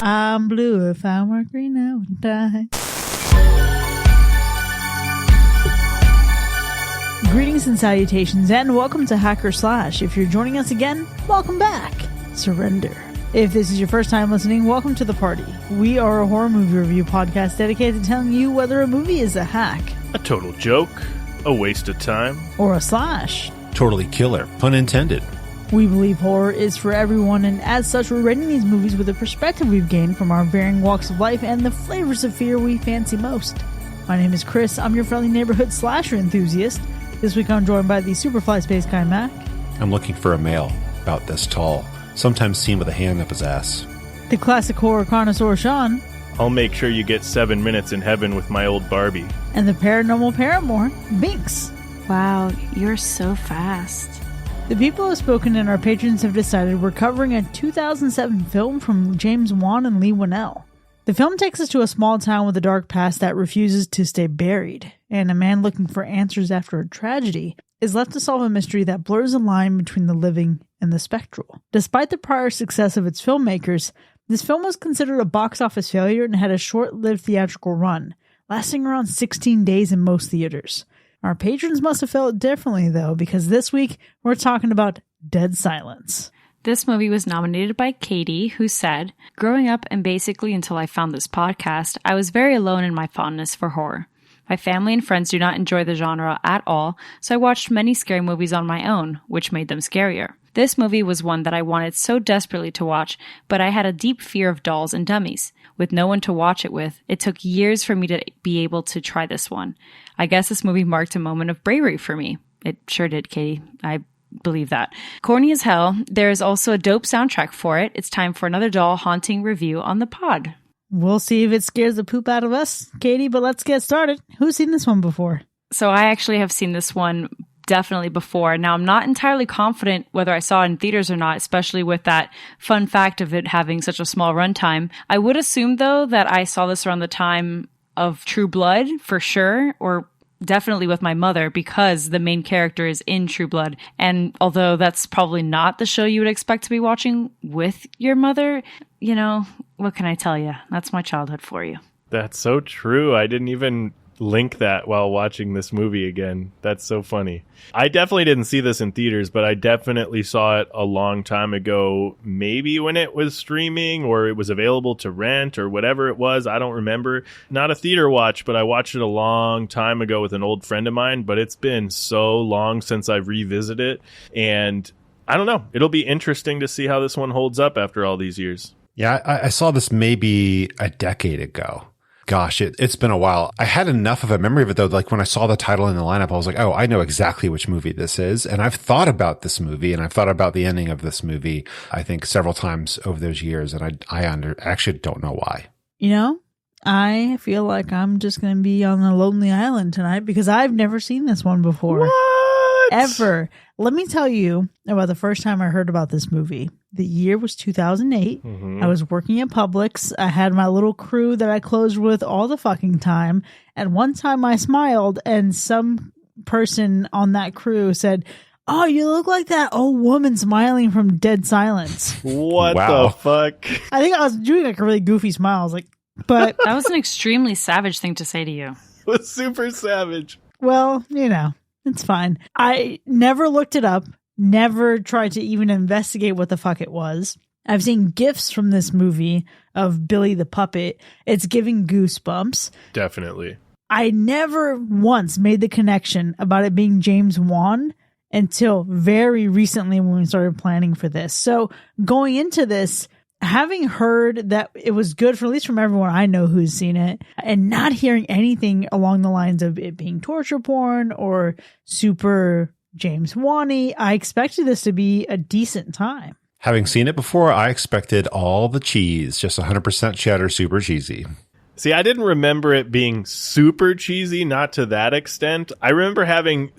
I'm blue if I were green, I would die. Greetings and salutations, and welcome to Hacker Slash. If you're joining us again, welcome back. Surrender. If this is your first time listening, welcome to the party. We are a horror movie review podcast dedicated to telling you whether a movie is a hack, a total joke, a waste of time, or a slash. Totally killer, pun intended. We believe horror is for everyone, and as such, we're rating these movies with the perspective we've gained from our varying walks of life and the flavors of fear we fancy most. My name is Chris. I'm your friendly neighborhood slasher enthusiast. This week I'm joined by the Superfly Space Guy, Mac. I'm looking for a male about this tall, sometimes seen with a hand up his ass. The classic horror connoisseur, Sean. I'll make sure you get 7 minutes in heaven with my old Barbie. And the paranormal paramour, Binks. Wow, you're so fast. The people have spoken and our patrons have decided we're covering a 2007 film from James Wan and Leigh Whannell. The film takes us to a small town with a dark past that refuses to stay buried, and a man looking for answers after a tragedy is left to solve a mystery that blurs the line between the living and the spectral. Despite the prior success of its filmmakers, this film was considered a box office failure and had a short-lived theatrical run, lasting around 16 days in most theaters. Our patrons must have felt differently, though, because this week we're talking about Dead Silence. This movie was nominated by Katie, who said, "Growing up and basically until I found this podcast, I was very alone in my fondness for horror. My family and friends do not enjoy the genre at all, so I watched many scary movies on my own, which made them scarier. This movie was one that I wanted so desperately to watch, but I had a deep fear of dolls and dummies. With no one to watch it with, it took years for me to be able to try this one. I guess this movie marked a moment of bravery for me." It sure did, Katie. I believe that. Corny as hell, there is also a dope soundtrack for it. It's time for another doll haunting review on the pod. We'll see if it scares the poop out of us, Katie, but let's get started. Who's seen this one before? So I actually have seen this one definitely before. Now, I'm not entirely confident whether I saw it in theaters or not, especially with that fun fact of it having such a small runtime. I would assume, though, that I saw this around the time of True Blood, for sure, or definitely with my mother, because the main character is in True Blood. And although that's probably not the show you would expect to be watching with your mother, you know, what can I tell you? That's my childhood for you. That's so true. I didn't even link that while watching this movie again. That's so funny. I definitely didn't see this in theaters, but I definitely saw it a long time ago, maybe when it was streaming or it was available to rent or whatever it was. I don't remember. Not a theater watch, but I watched it a long time ago with an old friend of mine, but it's been so long since I've revisited it. And I don't know. It'll be interesting to see how this one holds up after all these years. Yeah, I saw this maybe a decade ago. Gosh, it's been a while. I had enough of a memory of it, though. Like when I saw the title in the lineup, I was like, oh, I know exactly which movie this is. And I've thought about this movie and I've thought about the ending of this movie, I think, several times over those years. And I actually don't know why. You know, I feel like I'm just going to be on a lonely island tonight because I've never seen this one before. What? Ever. Let me tell you about the first time I heard about this movie. The year was 2008. Mm-hmm. I was working at Publix. I had my little crew that I closed with all the fucking time. And one time I smiled and some person on that crew said, "Oh, you look like that old woman smiling from Dead Silence." What Wow. the fuck? I think I was doing like a really goofy smile. I was like, but That was an extremely savage thing to say to you. It was super savage. well, you know, it's fine. I never looked it up. Never tried to even investigate what the fuck it was. I've seen GIFs from this movie of Billy the Puppet. It's giving goosebumps. Definitely. I never once made the connection about it being James Wan until very recently when we started planning for this. So going into this, having heard that it was good, for at least from everyone I know who's seen it, and not hearing anything along the lines of it being torture porn or super James Wan-y, I expected this to be a decent time. Having seen it before, I expected all the cheese, just 100% cheddar, super cheesy. See, I didn't remember it being super cheesy, not to that extent. I remember having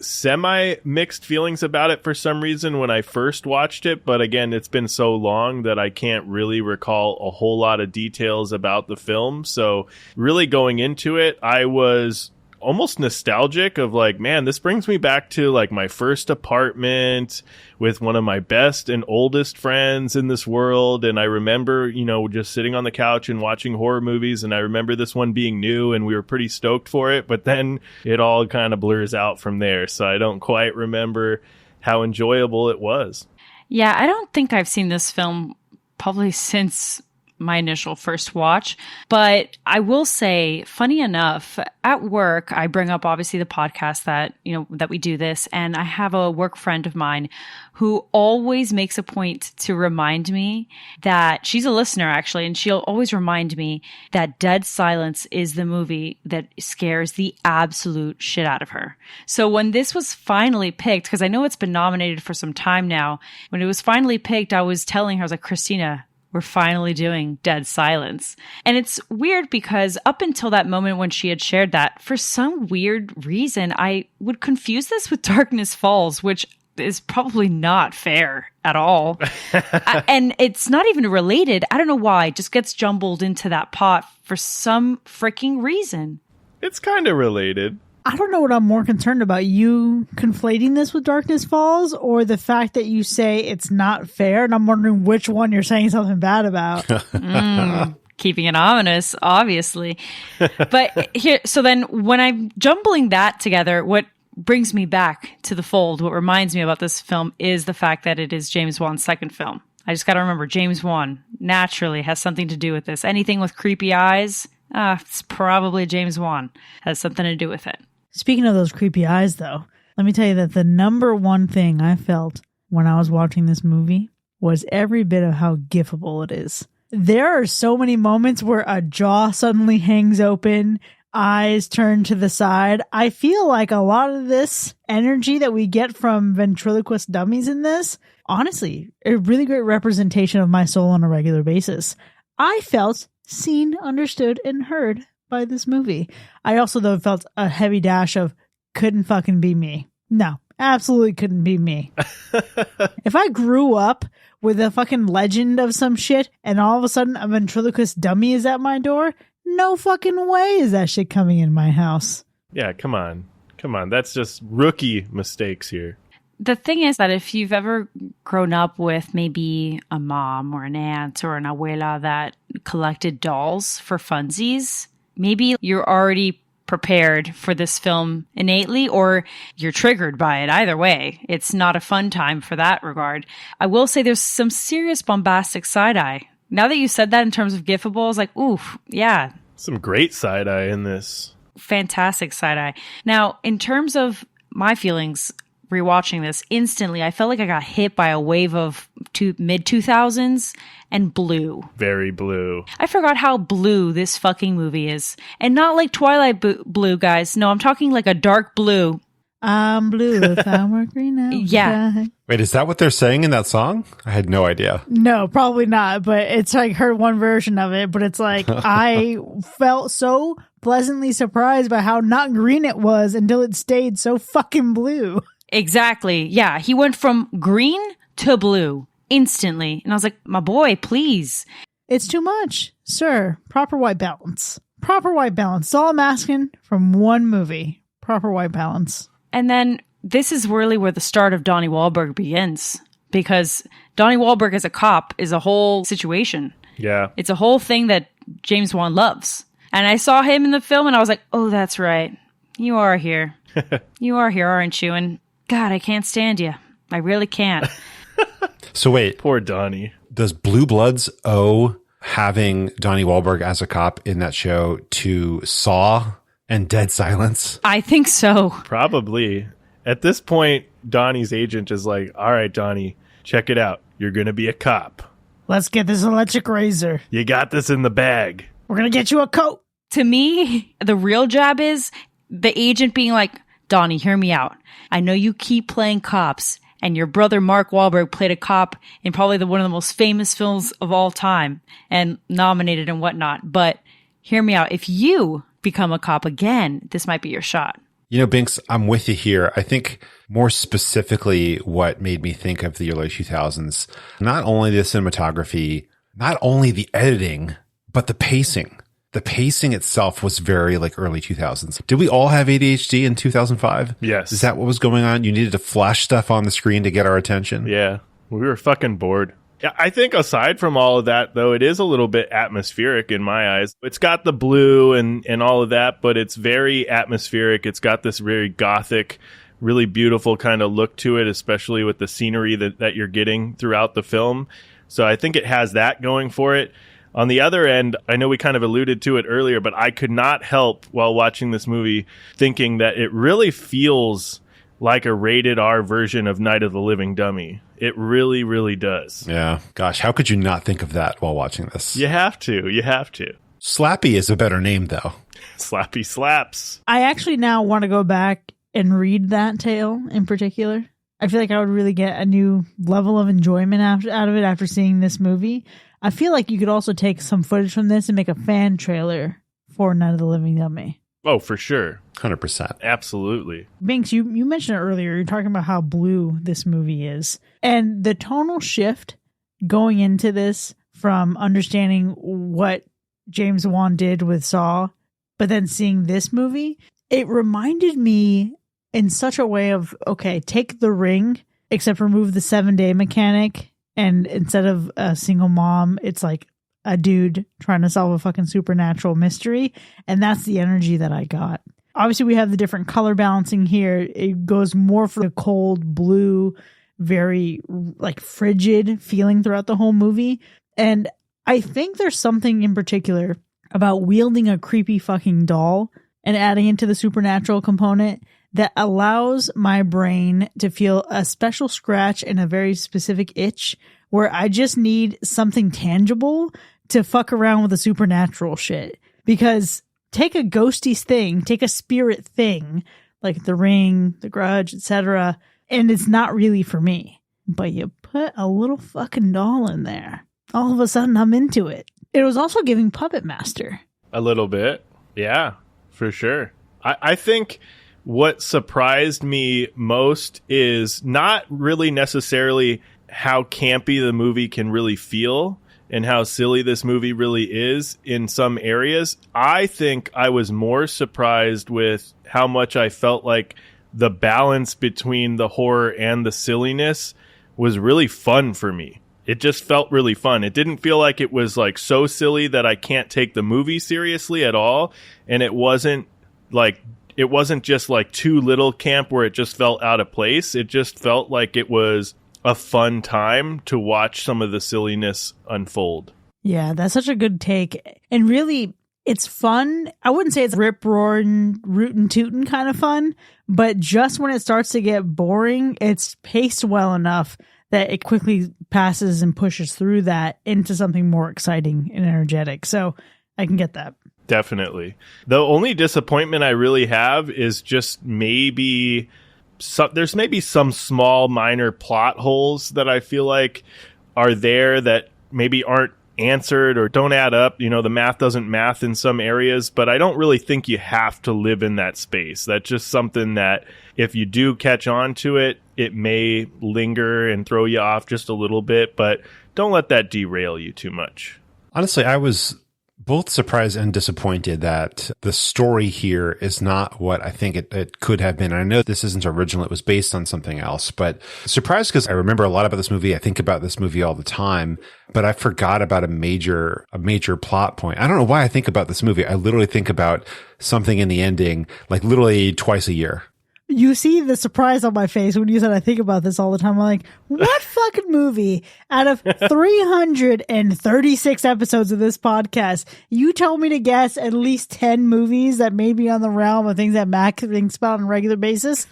semi-mixed feelings about it for some reason when I first watched it, but again, it's been so long that I can't really recall a whole lot of details about the film. So really going into it, I was almost nostalgic of like, man, this brings me back to like my first apartment with one of my best and oldest friends in this world. And I remember, you know, just sitting on the couch and watching horror movies. And I remember this one being new and we were pretty stoked for it. But then it all kind of blurs out from there. So I don't quite remember how enjoyable it was. Yeah, I don't think I've seen this film probably since my initial first watch. But I will say, funny enough, at work, I bring up obviously the podcast that, you know, that we do this. And I have a work friend of mine who always makes a point to remind me that she's a listener actually. And she'll always remind me that Dead Silence is the movie that scares the absolute shit out of her. So when this was finally picked, because I know it's been nominated for some time now, when it was finally picked, I was telling her, I was like, Christina, we're finally doing Dead Silence. And it's weird because up until that moment when she had shared that, for some weird reason, I would confuse this with Darkness Falls, which is probably not fair at all. And it's not even related. I don't know why. It just gets jumbled into that pot for some freaking reason. It's kind of related. I don't know what I'm more concerned about, you conflating this with Darkness Falls or the fact that you say it's not fair, and I'm wondering which one you're saying something bad about. Keeping it ominous, obviously. But here, so then when I'm jumbling that together, what brings me back to the fold, what reminds me about this film is the fact that it is James Wan's second film. I just got to remember, James Wan naturally has something to do with this. Anything with creepy eyes, it's probably James Wan. Has something to do with it. Speaking of those creepy eyes, though, let me tell you that the number one thing I felt when I was watching this movie was every bit of how gifable it is. There are so many moments where a jaw suddenly hangs open, eyes turn to the side. I feel like a lot of this energy that we get from ventriloquist dummies in this, honestly, a really great representation of my soul on a regular basis. I felt seen, understood, and heard by this movie. I also, though, felt a heavy dash of couldn't fucking be me. No, absolutely couldn't be me. If I grew up with a fucking legend of some shit and all of a sudden a ventriloquist dummy is at my door, no fucking way is that shit coming in my house. Yeah, come on. Come on. That's just rookie mistakes here. The thing is that if you've ever grown up with maybe a mom or an aunt or an abuela that collected dolls for funsies, maybe you're already prepared for this film innately, or you're triggered by it. Either way, it's not a fun time for that regard. I will say there's some serious bombastic side-eye. Now that you said that in terms of gifable, I was like, oof, yeah. Some great side-eye in this. Fantastic side-eye. Now, in terms of my feelings rewatching this, instantly, I felt like I got hit by a wave of mid-2000s and blue. Very blue. I forgot how blue this fucking movie is. And not like Twilight blue, guys. No, I'm talking like a dark blue. I'm blue if I were green outside. Yeah. Wait, is that what they're saying in that song? I had no idea. No, probably not. But it's like heard one version of it. But it's like I felt so pleasantly surprised by how not green it was until it stayed so fucking blue. Exactly. Yeah. He went from green to blue instantly. And I was like, my boy, please. It's too much. Sir, proper white balance. Proper white balance. That's all I'm asking from one movie. Proper white balance. And then this is really where the start of Donnie Wahlberg begins. Because Donnie Wahlberg as a cop is a whole situation. Yeah. It's a whole thing that James Wan loves. And I saw him in the film and I was like, oh, that's right. You are here. You are here, aren't you? And God, I can't stand you. I really can't. So wait. Poor Donnie. Does Blue Bloods owe having Donnie Wahlberg as a cop in that show to Saw and Dead Silence? I think so. Probably. At this point, Donnie's agent is like, all right, Donnie, check it out. You're going to be a cop. Let's get this electric razor. You got this in the bag. We're going to get you a coat. To me, the real jab is the agent being like, Donnie, hear me out. I know you keep playing cops, and your brother Mark Wahlberg played a cop in probably one of the most famous films of all time and nominated and whatnot. But hear me out. If you become a cop again, this might be your shot. You know, Binks, I'm with you here. I think more specifically what made me think of the early 2000s, not only the cinematography, not only the editing, but the pacing. The pacing itself was very like early 2000s. Did we all have ADHD in 2005? Yes. Is that what was going on? You needed to flash stuff on the screen to get our attention? Yeah. We were fucking bored. Yeah, I think aside from all of that, though, it is a little bit atmospheric in my eyes. It's got the blue and all of that, but it's very atmospheric. It's got this very gothic, really beautiful kind of look to it, especially with the scenery that you're getting throughout the film. So I think it has that going for it. On the other end, I know we kind of alluded to it earlier, but I could not help while watching this movie thinking that it really feels like a rated R version of Night of the Living Dummy. It really, really does. Yeah. Gosh, how could you not think of that while watching this? You have to. You have to. Slappy is a better name, though. Slappy slaps. I actually now want to go back and read that tale in particular. I feel like I would really get a new level of enjoyment out of it after seeing this movie. I feel like you could also take some footage from this and make a fan trailer for Night of the Living Dummy. Oh, for sure. 100%. Absolutely. Binks, you mentioned it earlier. You're talking about how blue this movie is. And the tonal shift going into this from understanding what James Wan did with Saw, but then seeing this movie, it reminded me in such a way of, okay, take The Ring, except remove the 7-day mechanic. And instead of a single mom, it's like a dude trying to solve a fucking supernatural mystery. And that's the energy that I got. Obviously, we have the different color balancing here. It goes more for the cold blue, very like frigid feeling throughout the whole movie. And I think there's something in particular about wielding a creepy fucking doll and adding into the supernatural component that allows my brain to feel a special scratch and a very specific itch where I just need something tangible to fuck around with the supernatural shit. Because take a ghosty thing, take a spirit thing, like The Ring, The Grudge, etc., and it's not really for me. But you put a little fucking doll in there. All of a sudden, I'm into it. It was also giving Puppet Master. A little bit. Yeah, for sure. I think what surprised me most is not really necessarily how campy the movie can really feel and how silly this movie really is in some areas. I think I was more surprised with how much I felt like the balance between the horror and the silliness was really fun for me. It just felt really fun. It didn't feel like it was like so silly that I can't take the movie seriously at all. And it wasn't just like too little camp where it just felt out of place. It just felt like it was a fun time to watch some of the silliness unfold. Yeah, that's such a good take. And really, it's fun. I wouldn't say it's rip-roaring, rootin' tootin' kind of fun, but just when it starts to get boring, it's paced well enough that it quickly passes and pushes through that into something more exciting and energetic. So I can get that. Definitely. The only disappointment I really have is just there's maybe some small minor plot holes that I feel like are there that maybe aren't answered or don't add up. You know, the math doesn't math in some areas, but I don't really think you have to live in that space. That's just something that if you do catch on to it, it may linger and throw you off just a little bit, but don't let that derail you too much. Honestly, I was both surprised and disappointed that the story here is not what I think it could have been. And I know this isn't original. It was based on something else, but surprised because I remember a lot about this movie. I think about this movie all the time, but I forgot about a major plot point. I don't know why I think about this movie. I literally think about something in the ending, like literally twice a year. You see the surprise on my face when you said I think about this all the time. I'm like, what fucking movie out of 336 episodes of this podcast, you told me to guess at least 10 movies that may be on the realm of things that Mac thinks about on a regular basis?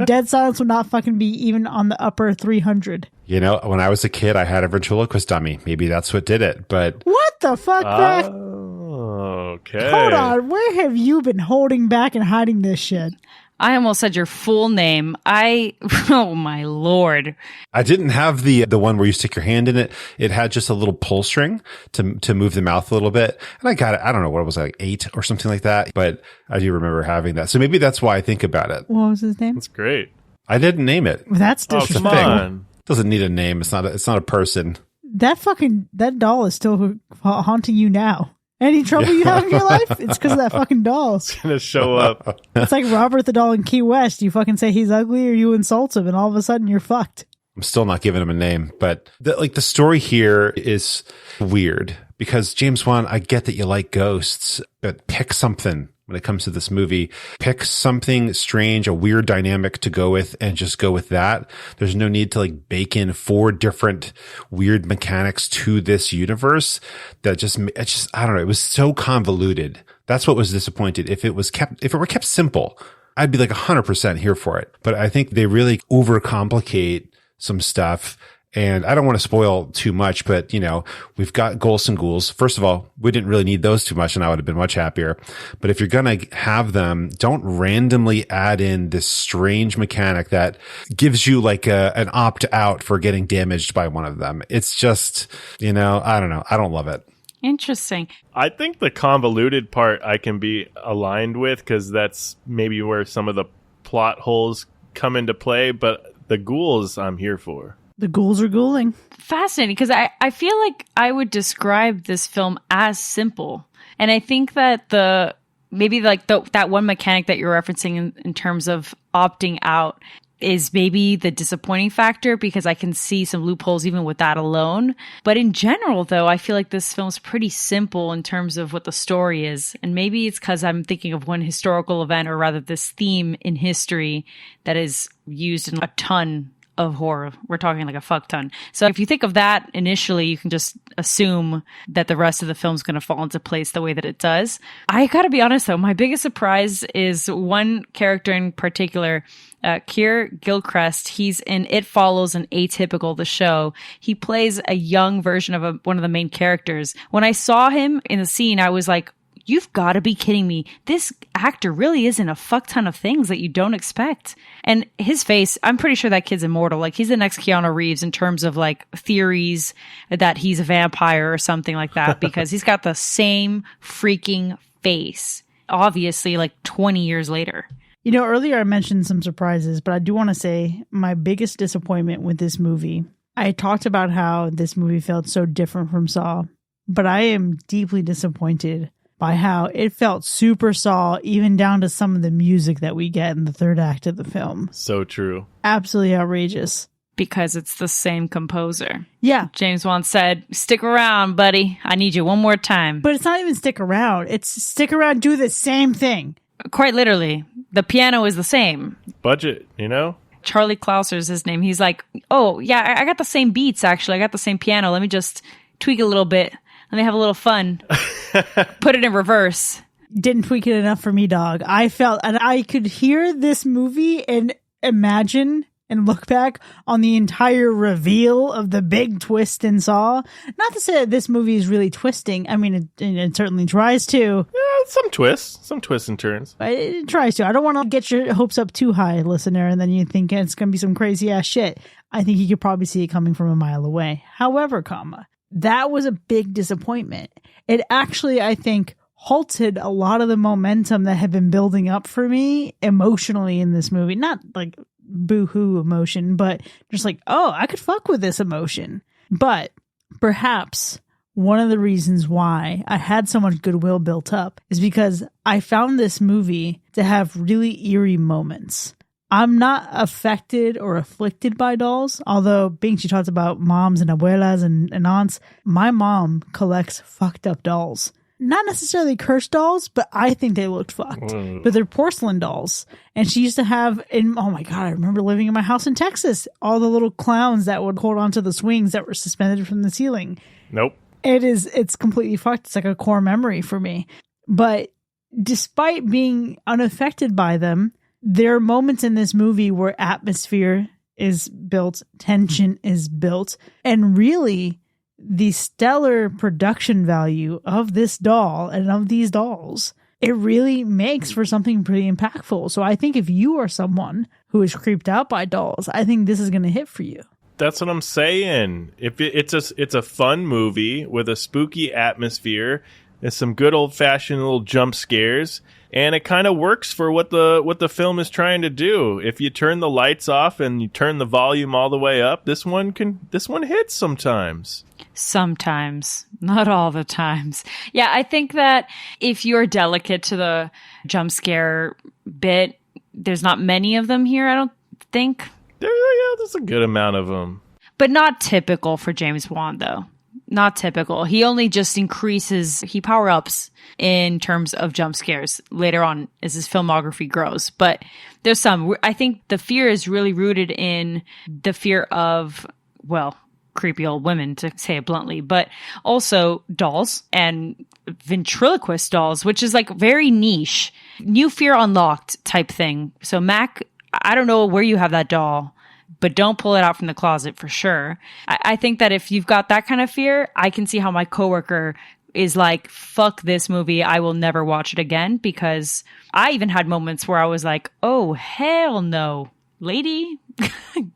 Dead Silence would not fucking be even on the upper 300. You know, when I was a kid, I had a ventriloquist dummy. Maybe that's what did it, but... What the fuck, Mac? Okay. Hold on. Where have you been holding back and hiding this shit? I almost said your full name. Oh my Lord. I didn't have the one where you stick your hand in it. It had just a little pull string to move the mouth a little bit. And I got it. I don't know what it was, like 8 or something like that. But I do remember having that. So maybe that's why I think about it. What was his name? That's great. I didn't name it. That's Oh, disrespectful. come on. Doesn't need a name. It's not a person. That doll is still haunting you now. Any trouble you have in your life? It's because of that fucking doll. It's going to show up. It's like Robert the doll in Key West. You fucking say he's ugly or you insult him, and all of a sudden you're fucked. I'm still not giving him a name, but the story here is weird because James Wan, I get that you like ghosts, but pick something when it comes to this movie. Pick something strange, a weird dynamic to go with, and just go with that. There's no need to like bake in 4 different weird mechanics to this universe that I don't know. It was so convoluted. That's what was disappointed. If it were kept simple, I'd be like 100% here for it. But I think they really overcomplicate some stuff. And I don't want to spoil too much, but we've got ghosts and ghouls. First of all, we didn't really need those too much and I would have been much happier. But if you're going to have them, don't randomly add in this strange mechanic that gives you like an opt out for getting damaged by one of them. It's just, I don't know. I don't love it. Interesting. I think the convoluted part I can be aligned with because that's maybe where some of the plot holes come into play. But the ghouls I'm here for. The ghouls are ghouling. Fascinating, because I feel like I would describe this film as simple. And I think that that one mechanic that you're referencing in terms of opting out is maybe the disappointing factor, because I can see some loopholes even with that alone. But in general, though, I feel like this film's pretty simple in terms of what the story is. And maybe it's because I'm thinking of one historical event, or rather this theme in history that is used in a ton of horror. We're talking like a fuck ton. So if you think of that initially, you can just assume that the rest of the film's going to fall into place the way that it does. I gotta be honest though, my biggest surprise is one character in particular, Keir Gilchrist. He's in It Follows and Atypical, the show. He plays a young version of one of the main characters. When I saw him in the scene, I was like, you've got to be kidding me. This actor really is in a fuck ton of things that you don't expect. And his face, I'm pretty sure that kid's immortal. Like, he's the next Keanu Reeves in terms of like theories that he's a vampire or something like that, because he's got the same freaking face, obviously, like 20 years later. Earlier I mentioned some surprises, but I do want to say my biggest disappointment with this movie, I talked about how this movie felt so different from Saw, but I am deeply disappointed by how it felt super Saw, even down to some of the music that we get in the third act of the film. So true. Absolutely outrageous. Because it's the same composer. Yeah. James Wan said, stick around, buddy. I need you one more time. But it's not even stick around. It's stick around, do the same thing. Quite literally. The piano is the same. Budget, Charlie Clouser's his name. He's like, oh, yeah, I got the same beats, actually. I got the same piano. Let me just tweak a little bit. Let me have a little fun. Put it in reverse. Didn't tweak it enough for me, dog. I felt, and I could hear this movie and imagine and look back on the entire reveal of the big twist in Saw. Not to say that this movie is really twisting. I mean, it certainly tries to. Yeah, some twists and turns. It tries to. I don't want to get your hopes up too high, listener, and then you think it's going to be some crazy ass shit. I think you could probably see it coming from a mile away. However, that was a big disappointment. It actually, I think, halted a lot of the momentum that had been building up for me emotionally in this movie. Not like boo-hoo emotion, but just like, oh, I could fuck with this emotion. But perhaps one of the reasons why I had so much goodwill built up is because I found this movie to have really eerie moments. I'm not affected or afflicted by dolls, although being she talks about moms and abuelas and aunts, my mom collects fucked up dolls. Not necessarily cursed dolls, but I think they looked fucked. But they're porcelain dolls. And she used to have, oh my God, I remember living in my house in Texas, all the little clowns that would hold onto the swings that were suspended from the ceiling. Nope. It's completely fucked. It's like a core memory for me. But despite being unaffected by them, there are moments in this movie where atmosphere is built, tension is built, and really the stellar production value of this doll and of these dolls, it really makes for something pretty impactful. So I think if you are someone who is creeped out by dolls, I think this is going to hit for you. That's what I'm saying. If it's a fun movie with a spooky atmosphere and some good old-fashioned little jump scares, And it kind of works for what the film is trying to do. If you turn the lights off and you turn the volume all the way up, this one hits sometimes. Sometimes, not all the times. Yeah, I think that if you're delicate to the jump scare bit, there's not many of them here, I don't think. There's a good amount of them. But not typical for James Wan, though. Not typical. He only just he power-ups in terms of jump scares later on as his filmography grows. But there's some. I think the fear is really rooted in the fear of, well, creepy old women, to say it bluntly, but also dolls and ventriloquist dolls, which is like very niche. New Fear Unlocked type thing. So Mac, I don't know where you have that doll, but don't pull it out from the closet for sure. I think that if you've got that kind of fear, I can see how my coworker is like, fuck this movie, I will never watch it again, because I even had moments where I was like, oh, hell no, lady,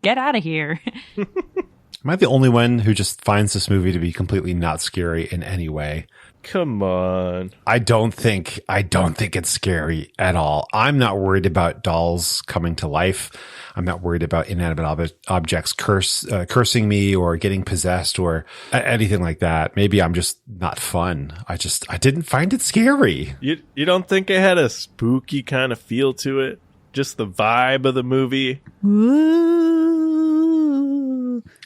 get out of here. Am I the only one who just finds this movie to be completely not scary in any way? Come on. I don't think it's scary at all. I'm not worried about dolls coming to life. I'm not worried about inanimate objects cursing me or getting possessed or anything like that. Maybe I'm just not fun. I didn't find it scary. You don't think it had a spooky kind of feel to it? Just the vibe of the movie? Ooh.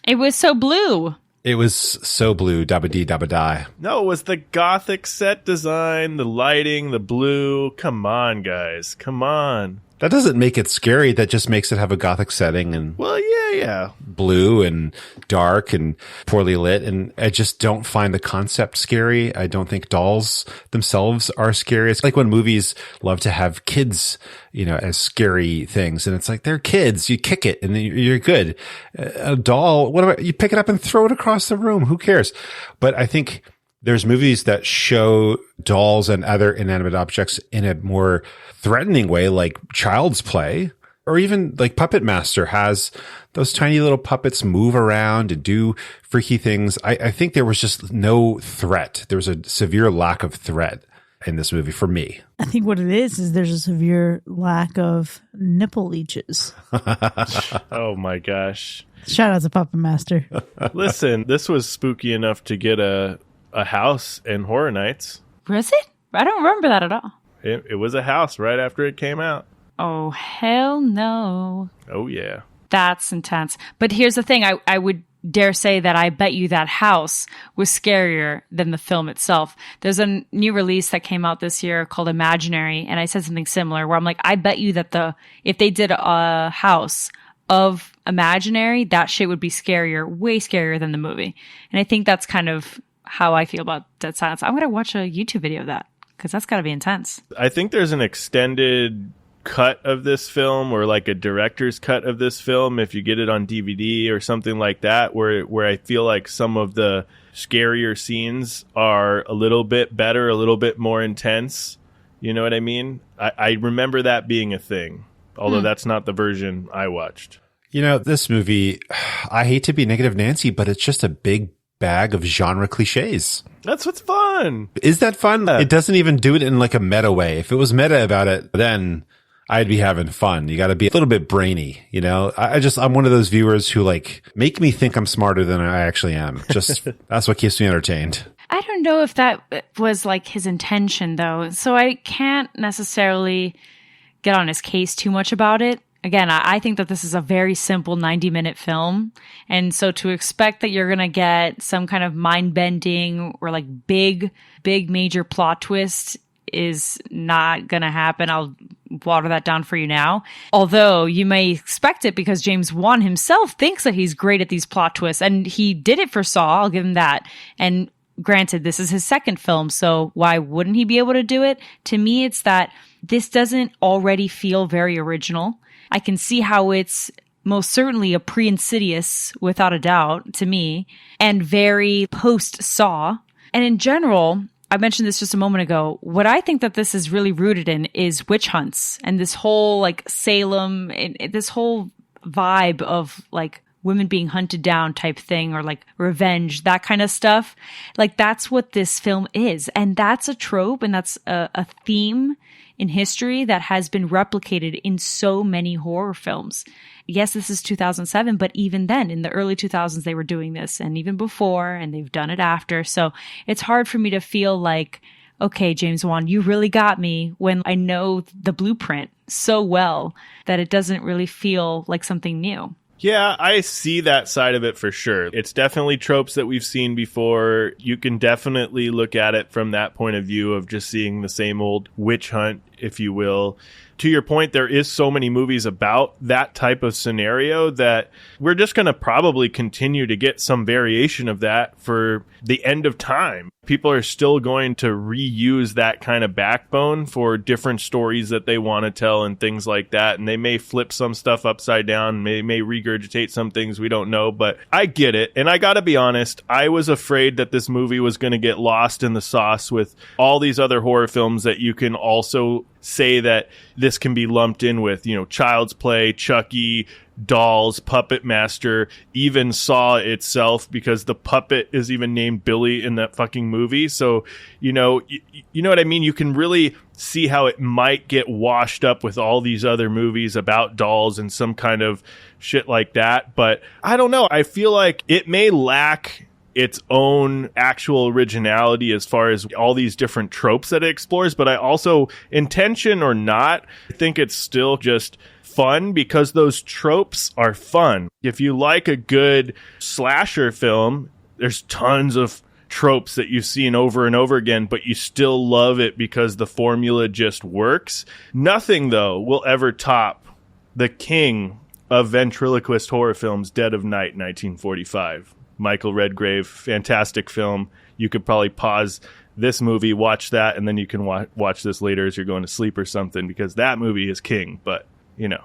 It was so blue. It was so blue, dabba-dee, dabba-die. No, it was the gothic set design, the lighting, the blue. Come on, guys. Come on. That doesn't make it scary. That just makes it have a gothic setting and yeah. blue and dark and poorly lit. And I just don't find the concept scary. I don't think dolls themselves are scary. It's like when movies love to have kids, as scary things. And it's like, they're kids. You kick it and you're good. A doll, what about you pick it up and throw it across the room? Who cares? But I think there's movies that show dolls and other inanimate objects in a more threatening way, like Child's Play, or even like Puppet Master has those tiny little puppets move around and do freaky things. I think there was just no threat. There was a severe lack of threat in this movie for me. I think what it is there's a severe lack of nipple leeches. Oh my gosh. Shout out to Puppet Master. Listen, this was spooky enough to get a house in Horror Nights. Was it? I don't remember that at all. It was a house right after it came out. Oh, hell no. Oh, yeah. That's intense. But here's the thing. I would dare say that I bet you that house was scarier than the film itself. There's a new release that came out this year called Imaginary, and I said something similar where I'm like, I bet you that if they did a house of Imaginary, that shit would be scarier, way scarier than the movie. And I think that's kind of how I feel about Dead Silence. I'm going to watch a YouTube video of that, because that's got to be intense. I think there's an extended cut of this film, or like a director's cut of this film, if you get it on DVD or something like that, where I feel like some of the scarier scenes are a little bit better, a little bit more intense. You know what I mean? I remember that being a thing, although that's not the version I watched. This movie, I hate to be negative Nancy, but it's just a big bag of genre cliches. That's what's fun. Is that fun? It doesn't even do it in like a meta way. If it was meta about it, then I'd be having fun. You got to be a little bit brainy, I'm one of those viewers who like make me think I'm smarter than I actually am. Just that's what keeps me entertained. I don't know if that was like his intention though. So I can't necessarily get on his case too much about it. Again, I think that this is a very simple 90-minute film. And so to expect that you're going to get some kind of mind-bending or like big major plot twist is not going to happen. I'll water that down for you now. Although you may expect it because James Wan himself thinks that he's great at these plot twists. And he did it for Saw, I'll give him that. And granted, this is his second film, so why wouldn't he be able to do it? To me, it's that this doesn't already feel very original. I can see how it's most certainly a pre-Insidious, without a doubt, to me, and very post-Saw. And in general, I mentioned this just a moment ago, what I think that this is really rooted in is witch hunts and this whole like Salem, and this whole vibe of like women being hunted down type thing, or like revenge, that kind of stuff. Like that's what this film is. And that's a trope, and that's a theme in history that has been replicated in so many horror films. Yes, this is 2007, but even then, in the early 2000s, they were doing this, and even before, and they've done it after. So it's hard for me to feel like, okay, James Wan, you really got me, when I know the blueprint so well that it doesn't really feel like something new. Yeah, I see that side of it for sure. It's definitely tropes that we've seen before. You can definitely look at it from that point of view of just seeing the same old witch hunt, if you will. To your point, there is so many movies about that type of scenario that we're just going to probably continue to get some variation of that for the end of time. People are still going to reuse that kind of backbone for different stories that they want to tell and things like that. And they may flip some stuff upside down, may regurgitate some things we don't know, but I get it. And I got to be honest, I was afraid that this movie was going to get lost in the sauce with all these other horror films that you can also say that this can be lumped in with, you know, Child's Play, Chucky, Dolls, Puppet Master, even Saw itself, because the puppet is even named Billy in that fucking movie. So, you know what I mean? You can really see how it might get washed up with all these other movies about dolls and some kind of shit like that. But I don't know. I feel like it may lack its own actual originality as far as all these different tropes that it explores. But I also, intention or not, I think it's still just fun because those tropes are fun. If you like a good slasher film, there's tons of tropes that you've seen over and over again, but you still love it because the formula just works. Nothing, though, will ever top the king of ventriloquist horror films, Dead of Night, 1945. Michael Redgrave, fantastic film. You could probably pause this movie, watch that, and then you can watch this later as you're going to sleep or something, because that movie is king. But, you know.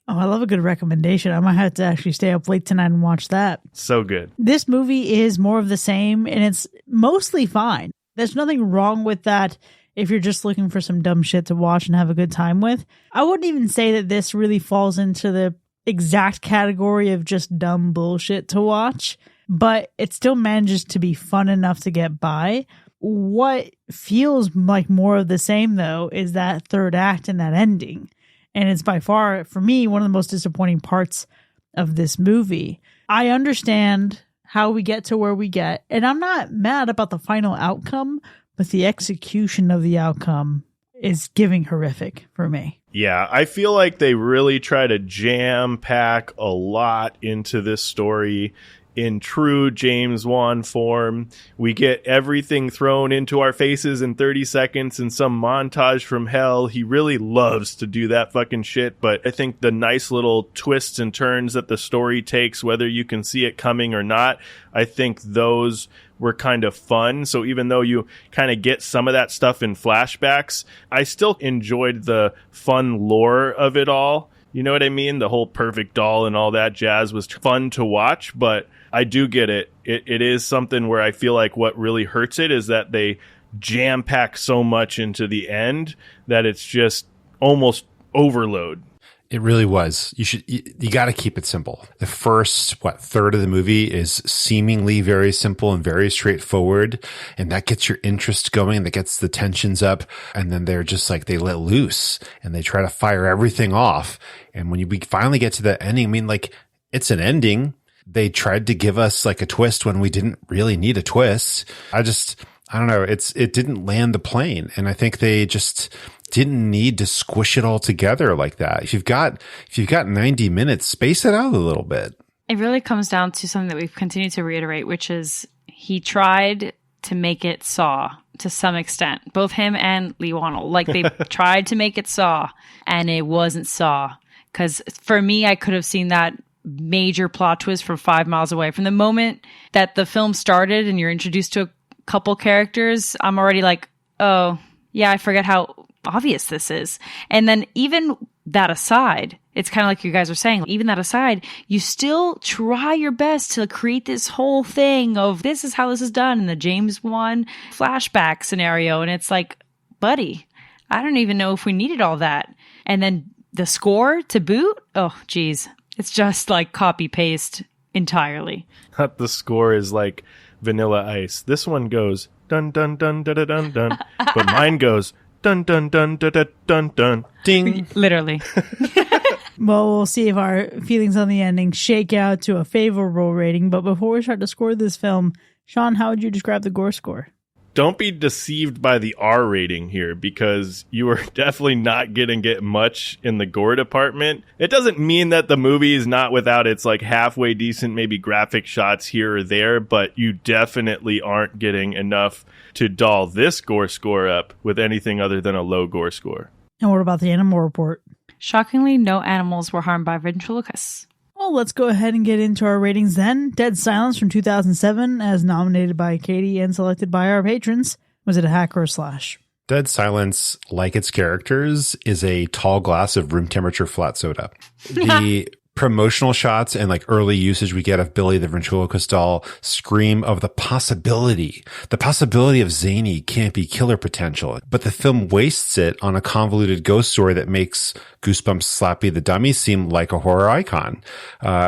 Oh, I love a good recommendation. I might have to actually stay up late tonight and watch that. So good. This movie is more of the same, and it's mostly fine. There's nothing wrong with that if you're just looking for some dumb shit to watch and have a good time with. I wouldn't even say that this really falls into the exact category of just dumb bullshit to watch, but it still manages to be fun enough to get by. What feels like more of the same, though, is that third act and that ending. And it's by far, for me, one of the most disappointing parts of this movie. I understand how we get to where we get, and I'm not mad about the final outcome, but the execution of the outcome is giving horrific for me. Yeah, I feel like they really try to jam pack a lot into this story. In true James Wan form, we get everything thrown into our faces in 30 seconds in some montage from hell. He really loves to do that fucking shit, but I think the nice little twists and turns that the story takes, whether you can see it coming or not, I think those were kind of fun. So even though you kind of get some of that stuff in flashbacks, I still enjoyed the fun lore of it all. You know what I mean? The whole perfect doll and all that jazz was fun to watch, but I do get it. It is something where I feel like what really hurts it is that they jam pack so much into the end that it's just almost overload. It really was. You got to keep it simple. The first, third of the movie is seemingly very simple and very straightforward. And that gets your interest going. That gets the tensions up. And then they're just like, they let loose and they try to fire everything off. And when we finally get to the ending, I mean, like, it's an ending. They tried to give us like a twist when we didn't really need a twist. I don't know. It didn't land the plane. And I think they just didn't need to squish it all together like that. If you've got 90 minutes, space it out a little bit. It really comes down to something that we've continued to reiterate, which is he tried to make it Saw to some extent. Both him and Lee Wannell. Like, they tried to make it Saw, and it wasn't Saw. Because for me, I could have seen that major plot twist from 5 miles away. From the moment that the film started and you're introduced to a couple characters, I'm already like, oh, yeah, I forget how obvious this is. And then even that aside, it's kind of like you guys are saying, even that aside, you still try your best to create this whole thing of this is how this is done in the James Wan flashback scenario. And it's like, buddy, I don't even know if we needed all that. And then the score to boot, oh, geez. It's just like copy paste entirely. The score is like Vanilla Ice. This one goes dun dun dun dun dun dun dun, but mine goes dun dun dun dun dun dun dun. Ding. Literally. Well, we'll see if our feelings on the ending shake out to a favorable rating. But before we start to score this film, Sean, how would you describe the gore score? Don't be deceived by the R rating here, because you are definitely not getting it much in the gore department. It doesn't mean that the movie is not without its like halfway decent, maybe graphic shots here or there, but you definitely aren't getting enough to doll this gore score up with anything other than a low gore score. And what about the animal report? Shockingly, no animals were harmed by ventriloquists. Well, let's go ahead and get into our ratings then. Dead Silence from 2007, as nominated by Katie and selected by our patrons. Was it a hack or a slash? Dead Silence, like its characters, is a tall glass of room temperature flat soda. The promotional shots and like early usage we get of Billy the ventriloquist doll scream of the possibility of zany, campy killer potential. But the film wastes it on a convoluted ghost story that makes Goosebumps Slappy the Dummy seem like a horror icon.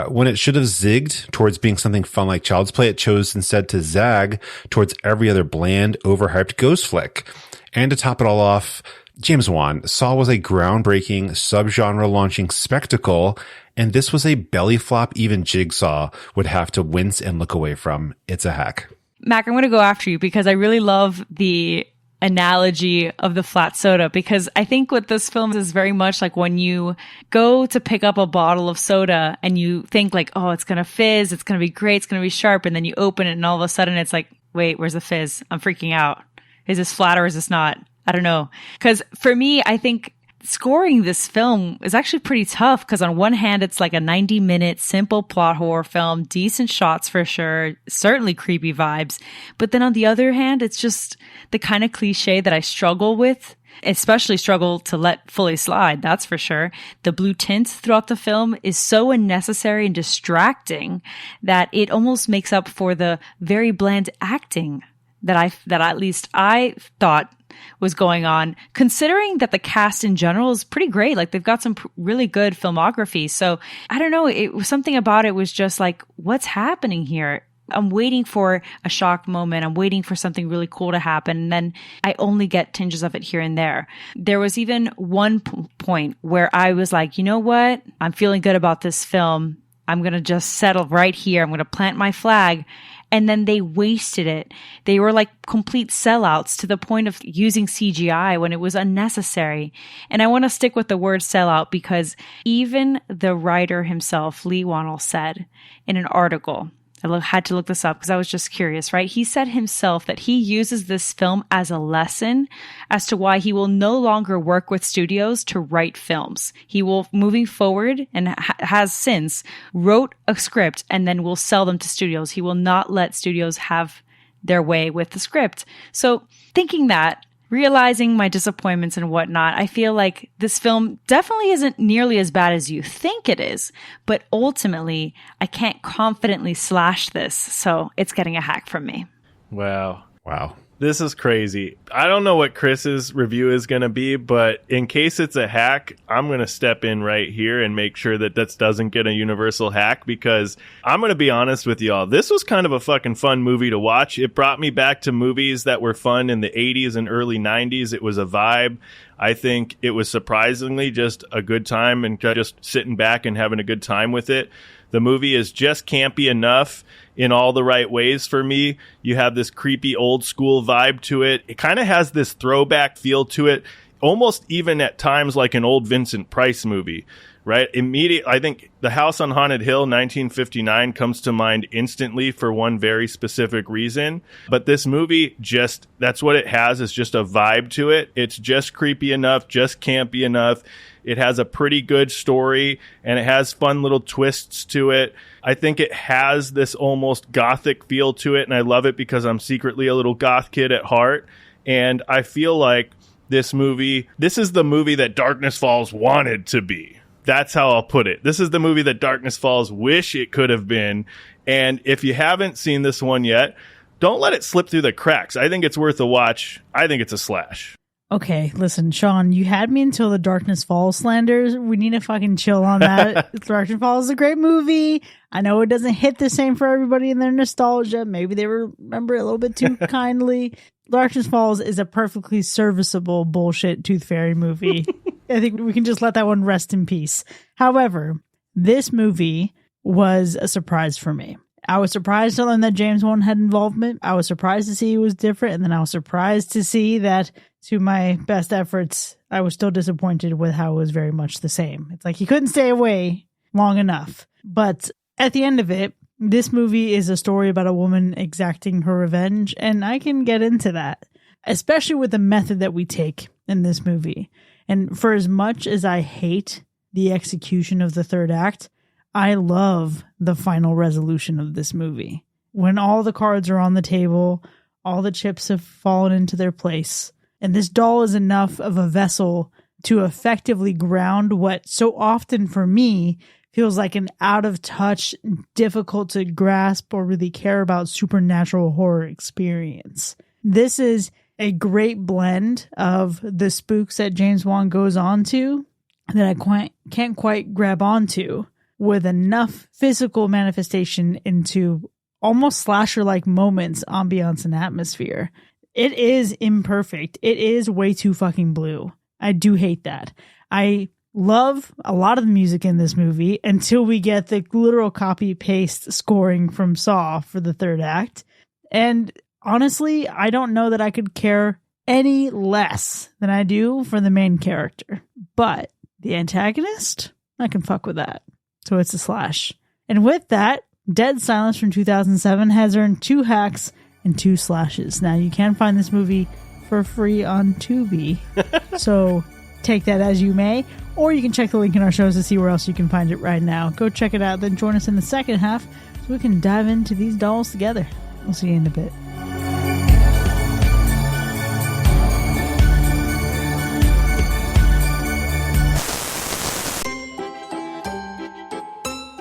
When it should have zigged towards being something fun like Child's Play, it chose instead to zag towards every other bland, overhyped ghost flick. And to top it all off, James Wan, Saw was a groundbreaking, subgenre launching spectacle, and this was a belly flop even Jigsaw would have to wince and look away from. It's a hack. Mac, I'm going to go after you because I really love the analogy of the flat soda, because I think what this film is very much like when you go to pick up a bottle of soda and you think like, oh, it's going to fizz, it's going to be great, it's going to be sharp, and then you open it and all of a sudden it's like, wait, where's the fizz? I'm freaking out. Is this flat or is this not? I don't know. Because for me, I think scoring this film is actually pretty tough, because on one hand, it's like a 90-minute simple plot horror film, decent shots for sure, certainly creepy vibes. But then on the other hand, it's just the kind of cliche that I struggle with, especially struggle to let fully slide, that's for sure. The blue tint throughout the film is so unnecessary and distracting that it almost makes up for the very bland acting that at least I thought was going on, considering that the cast in general is pretty great. Like, they've got some really good filmography. So I don't know. It was something about it was just like, what's happening here? I'm waiting for a shock moment. I'm waiting for something really cool to happen. And then I only get tinges of it here and there. There was even one point where I was like, you know what? I'm feeling good about this film. I'm going to just settle right here. I'm going to plant my flag. And then they wasted it. They were like complete sellouts to the point of using CGI when it was unnecessary. And I want to stick with the word sellout because even the writer himself, Lee Wannell, said in an article, I had to look this up because I was just curious, right? He said himself that he uses this film as a lesson as to why he will no longer work with studios to write films. He will, moving forward, and has since, wrote a script and then will sell them to studios. He will not let studios have their way with the script. So thinking that, realizing my disappointments and whatnot, I feel like this film definitely isn't nearly as bad as you think it is, but ultimately, I can't confidently slash this, so it's getting a hack from me. Wow. Wow. This is crazy. I don't know what Chris's review is going to be, but in case it's a hack, I'm going to step in right here and make sure that this doesn't get a universal hack, because I'm going to be honest with y'all. This was kind of a fucking fun movie to watch. It brought me back to movies that were fun in the 80s and early 90s. It was a vibe. I think it was surprisingly just a good time and just sitting back and having a good time with it. The movie is just campy enough in all the right ways for me. You have this creepy old school vibe to it. It kind of has this throwback feel to it, almost even at times like an old Vincent Price movie, right? I think The House on Haunted Hill, 1959, comes to mind instantly for one very specific reason. But this movie, just, that's what it has, is just a vibe to it. It's just creepy enough, just campy enough. It has a pretty good story, and it has fun little twists to it. I think it has this almost gothic feel to it, and I love it because I'm secretly a little goth kid at heart. And I feel like this is the movie that Darkness Falls wanted to be. That's how I'll put it. This is the movie that Darkness Falls wish it could have been. And if you haven't seen this one yet, don't let it slip through the cracks. I think it's worth a watch. I think it's a slash. Okay, listen, Sean, you had me until the Darkness Falls slanders. We need to fucking chill on that. Darkness Falls is a great movie. I know it doesn't hit the same for everybody in their nostalgia. Maybe they remember it a little bit too kindly. Darkness Falls is a perfectly serviceable bullshit Tooth Fairy movie. I think we can just let that one rest in peace. However, this movie was a surprise for me. I was surprised to learn that James Wan had involvement. I was surprised to see it was different. And then I was surprised to see that, to my best efforts, I was still disappointed with how it was very much the same. It's like he couldn't stay away long enough. But at the end of it, this movie is a story about a woman exacting her revenge. And I can get into that, especially with the method that we take in this movie. And for as much as I hate the execution of the third act, I love the final resolution of this movie. When all the cards are on the table, all the chips have fallen into their place, and this doll is enough of a vessel to effectively ground what so often for me feels like an out of touch, difficult to grasp or really care about supernatural horror experience. This is a great blend of the spooks that James Wan goes on to that I can't quite grab onto, with enough physical manifestation into almost slasher-like moments, ambiance, and atmosphere. It is imperfect. It is way too fucking blue. I do hate that. I love a lot of the music in this movie until we get the literal copy-paste scoring from Saw for the third act. And honestly, I don't know that I could care any less than I do for the main character. But the antagonist, I can fuck with that. So it's a slash. And with that, Dead Silence from 2007 has earned 2 hacks and 2 slashes. Now, you can find this movie for free on Tubi. So take that as you may. Or you can check the link in our shows to see where else you can find it right now. Go check it out, then join us in the second half so we can dive into these dolls together. We'll see you in a bit.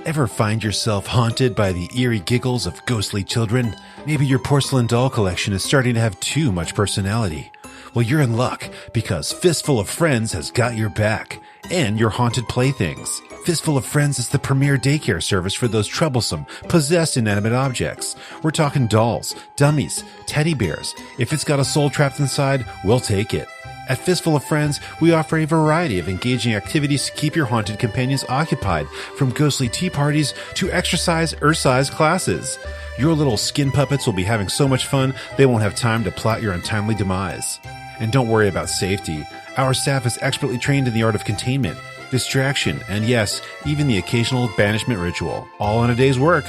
Ever find yourself haunted by the eerie giggles of ghostly children? Maybe your porcelain doll collection is starting to have too much personality. Well, you're in luck, because Fistful of Friends has got your back and your haunted playthings. Fistful of Friends is the premier daycare service for those troublesome, possessed inanimate objects. We're talking dolls, dummies, teddy bears. If it's got a soul trapped inside, we'll take it. At Fistful of Friends, we offer a variety of engaging activities to keep your haunted companions occupied, from ghostly tea parties to exercise size classes. Your little skin puppets will be having so much fun, they won't have time to plot your untimely demise. And don't worry about safety. Our staff is expertly trained in the art of containment, distraction, and yes, even the occasional banishment ritual, all in a day's work.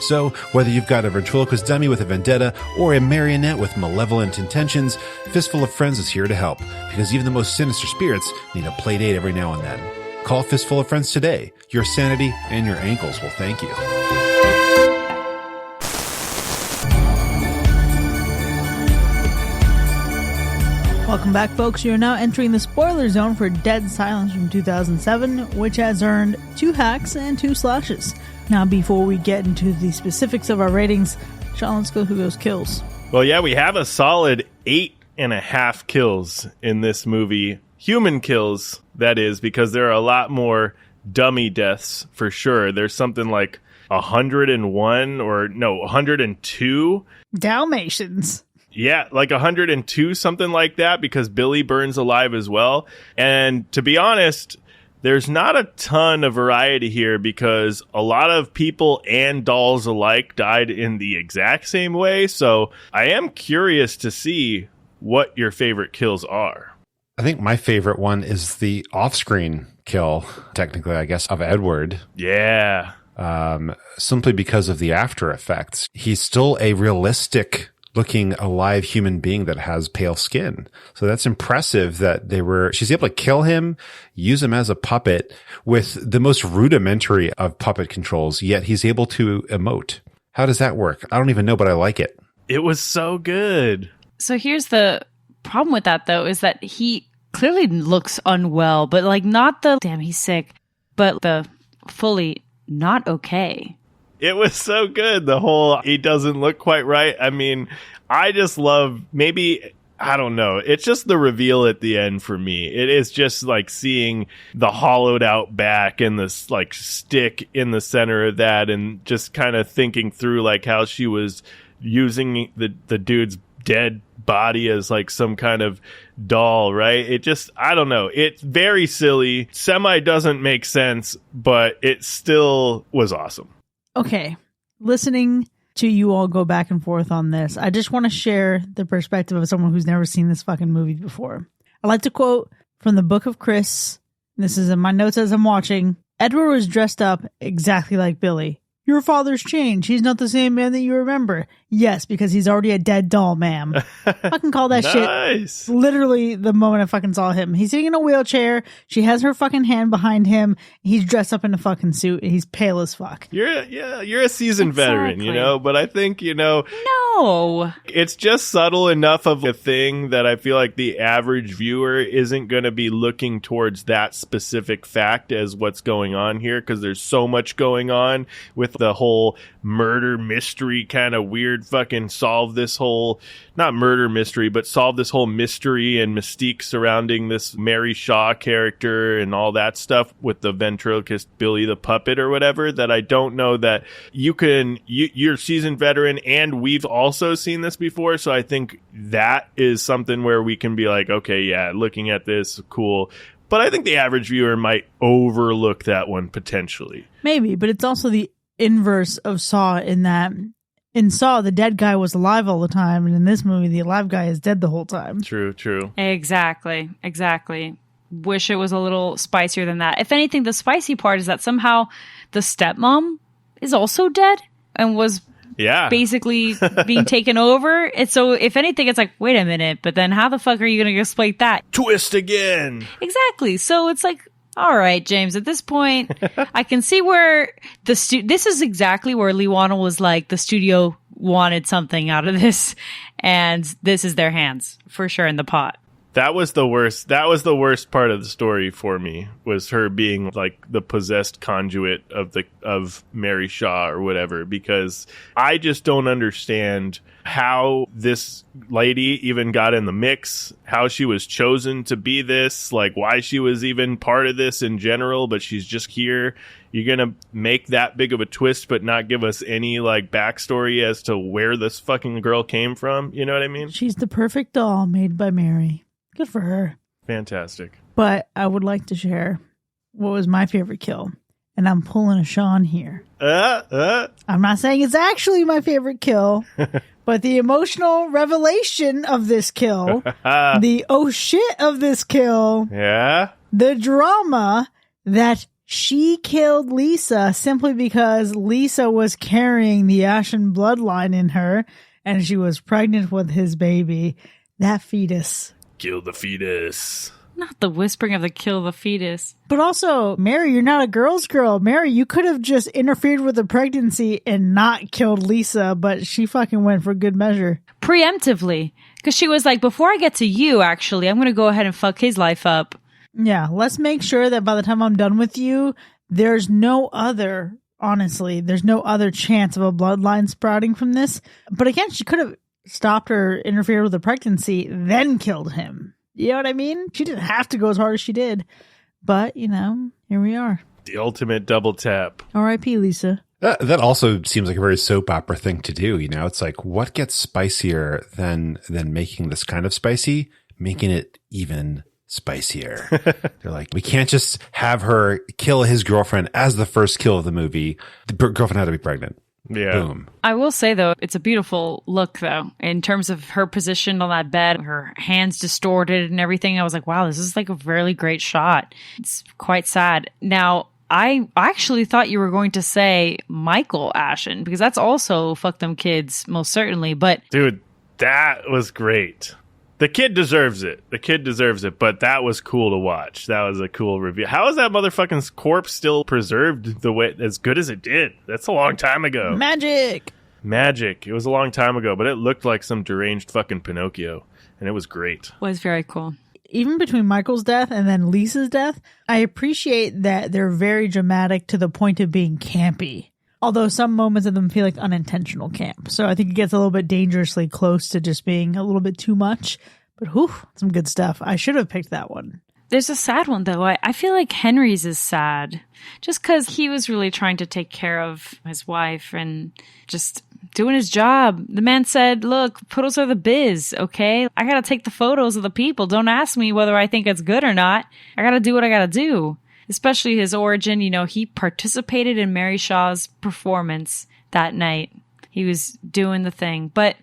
So, whether you've got a ventriloquist dummy with a vendetta or a marionette with malevolent intentions, Fistful of Friends is here to help, because even the most sinister spirits need a play date every now and then. Call Fistful of Friends today. Your sanity and your ankles will thank you. Welcome back, folks. You're now entering the spoiler zone for Dead Silence from 2007, which has earned 2 hacks and 2 slashes. Now, before we get into the specifics of our ratings, Sean, let's go through those kills. Well, yeah, we have a solid 8.5 kills in this movie. Human kills, that is, because there are a lot more dummy deaths for sure. There's something like 102 Dalmatians. Yeah, like 102, something like that, because Billy burns alive as well. And to be honest, there's not a ton of variety here, because a lot of people and dolls alike died in the exact same way. So I am curious to see what your favorite kills are. I think my favorite one is the off-screen kill, technically, I guess, of Edward. Yeah. Simply because of the after effects. He's still a realistic looking alive human being that has pale skin. So that's impressive that she's able to kill him, use him as a puppet with the most rudimentary of puppet controls, yet he's able to emote. How does that work? I don't even know, but I like it. It was so good. So here's the problem with that, though, is that he clearly looks unwell, but like not the damn he's sick, but the fully not okay. It was so good. The whole, he doesn't look quite right. I mean, I just love, maybe I don't know. It's just the reveal at the end for me. It is just like seeing the hollowed out back and this like stick in the center of that, and just kind of thinking through like how she was using the dude's dead body as like some kind of doll, right? It just, I don't know. It's very silly. Semi doesn't make sense, but it still was awesome. Okay. Listening to you all go back and forth on this, I just want to share the perspective of someone who's never seen this fucking movie before. I like to quote from the Book of Chris. This is in my notes as I'm watching. Edward was dressed up exactly like Billy. Your father's changed. He's not the same man that you remember. Yes, because he's already a dead doll, ma'am. Fucking call that Nice. shit. Literally the moment I fucking saw him. He's sitting in a wheelchair. She has her fucking hand behind him. He's dressed up in a fucking suit. And he's pale as fuck. You're a seasoned veteran, you know, but I think, No. it's just subtle enough of a thing that I feel like the average viewer isn't going to be looking towards that specific fact as what's going on here, because there's so much going on with the whole murder mystery kind of weird fucking solve this whole, not murder mystery, but solve this whole mystery and mystique surrounding this Mary Shaw character and all that stuff with the ventriloquist Billy the puppet or whatever, that I don't know that you're a seasoned veteran and we've also seen this before. So I think that is something where we can be like, okay, yeah, looking at this, cool. But I think the average viewer might overlook that one potentially. Maybe, but it's also the inverse of Saw in that in Saw, the dead guy was alive all the time, and in this movie, the alive guy is dead the whole time. True. Exactly. Wish it was a little spicier than that. If anything, the spicy part is that somehow the stepmom is also dead and was basically being taken over. And so, if anything, it's like, wait a minute, but then how the fuck are you going to explain that? Twist again. Exactly. So it's like, all right, James, at this point, I can see where this is exactly where Lee Wannell was like, the studio wanted something out of this, and this is their hands, for sure, in the pot. That was the worst. That was the worst part of the story for me, was her being like the possessed conduit of Mary Shaw or whatever, because I just don't understand how this lady even got in the mix, how she was chosen to be this, like why she was even part of this in general, but she's just here. You're going to make that big of a twist, but not give us any like backstory as to where this fucking girl came from. You know what I mean? She's the perfect doll made by Mary. Good for her. Fantastic. But I would like to share what was my favorite kill. And I'm pulling a Sean here. I'm not saying it's actually my favorite kill, but the emotional revelation of this kill, the oh shit of this kill, the drama that she killed Lisa simply because Lisa was carrying the Ashen bloodline in her and she was pregnant with his baby. That fetus. Kill the fetus. Not the whispering of the kill the fetus. But also, Mary, you're not a girl's girl. Mary, you could have just interfered with the pregnancy and not killed Lisa, but she fucking went for good measure. Preemptively. Because she was like, before I get to you, actually, I'm going to go ahead and fuck his life up. Yeah, let's make sure that by the time I'm done with you, there's no other chance of a bloodline sprouting from this. But again, she could have stopped or interfered with the pregnancy, then killed him. You know what I mean? She didn't have to go as hard as she did. But, you know, here we are. The ultimate double tap. R.I.P. Lisa. That also seems like a very soap opera thing to do. You know, it's like, what gets spicier than making this kind of spicy? Making it even spicier. They're like, we can't just have her kill his girlfriend as the first kill of the movie. The girlfriend had to be pregnant. Yeah. Boom. I will say, though, it's a beautiful look, though, in terms of her position on that bed, her hands distorted and everything. I was like, wow, this is like a really great shot. It's quite sad. Now, I actually thought you were going to say Michael Ashen, because that's also Fuck Them Kids, most certainly. But dude, that was great. The kid deserves it. But that was cool to watch. That was a cool review. How is that motherfucking corpse still preserved the way as good as it did? That's a long time ago. Magic. It was a long time ago, but it looked like some deranged fucking Pinocchio, and it was great. It was very cool. Even between Michael's death and then Lisa's death, I appreciate that they're very dramatic to the point of being campy. Although some moments of them feel like unintentional camp. So I think it gets a little bit dangerously close to just being a little bit too much. But whew, some good stuff. I should have picked that one. There's a sad one, though. I feel like Henry's is sad. Just because he was really trying to take care of his wife and just doing his job. The man said, look, photos are the biz, okay? I gotta take the photos of the people. Don't ask me whether I think it's good or not. I gotta do what I gotta do. Especially his origin, he participated in Mary Shaw's performance that night. He was doing the thing. But,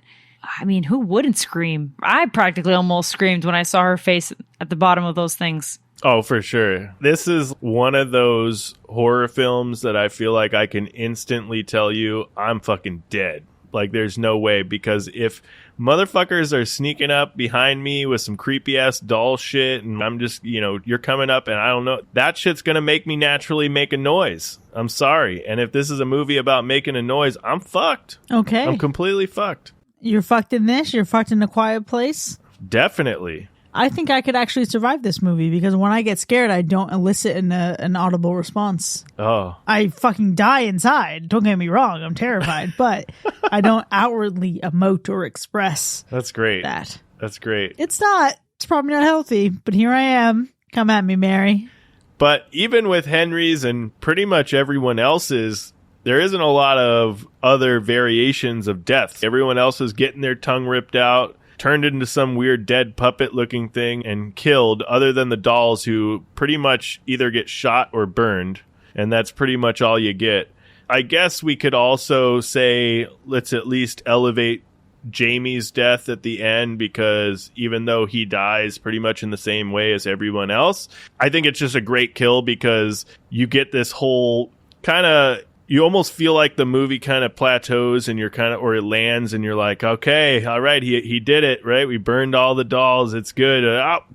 I mean, who wouldn't scream? I practically almost screamed when I saw her face at the bottom of those things. Oh, for sure. This is one of those horror films that I feel like I can instantly tell you I'm fucking dead. Like, there's no way, because if motherfuckers are sneaking up behind me with some creepy ass doll shit and I'm just, you're coming up and I don't know, that shit's gonna make me naturally make a noise. I'm sorry. And if this is a movie about making a noise, I'm fucked. Okay. I'm completely fucked. You're fucked in this? You're fucked in A Quiet Place? Definitely. I think I could actually survive this movie because when I get scared, I don't elicit an audible response. Oh. I fucking die inside. Don't get me wrong. I'm terrified, but I don't outwardly emote or express. That's great. That. That's great. It's not. It's probably not healthy, but here I am. Come at me, Mary. But even with Henry's and pretty much everyone else's, there isn't a lot of other variations of death. Everyone else is getting their tongue ripped out, turned into some weird dead puppet looking thing and killed, other than the dolls who pretty much either get shot or burned. And that's pretty much all you get. I guess we could also say, let's at least elevate Jamie's death at the end, because even though he dies pretty much in the same way as everyone else, I think it's just a great kill because you get this whole kind of, you almost feel like the movie kind of plateaus and you're kind of, or it lands and you're like, okay, all right, he did it, right? We burned all the dolls. It's good.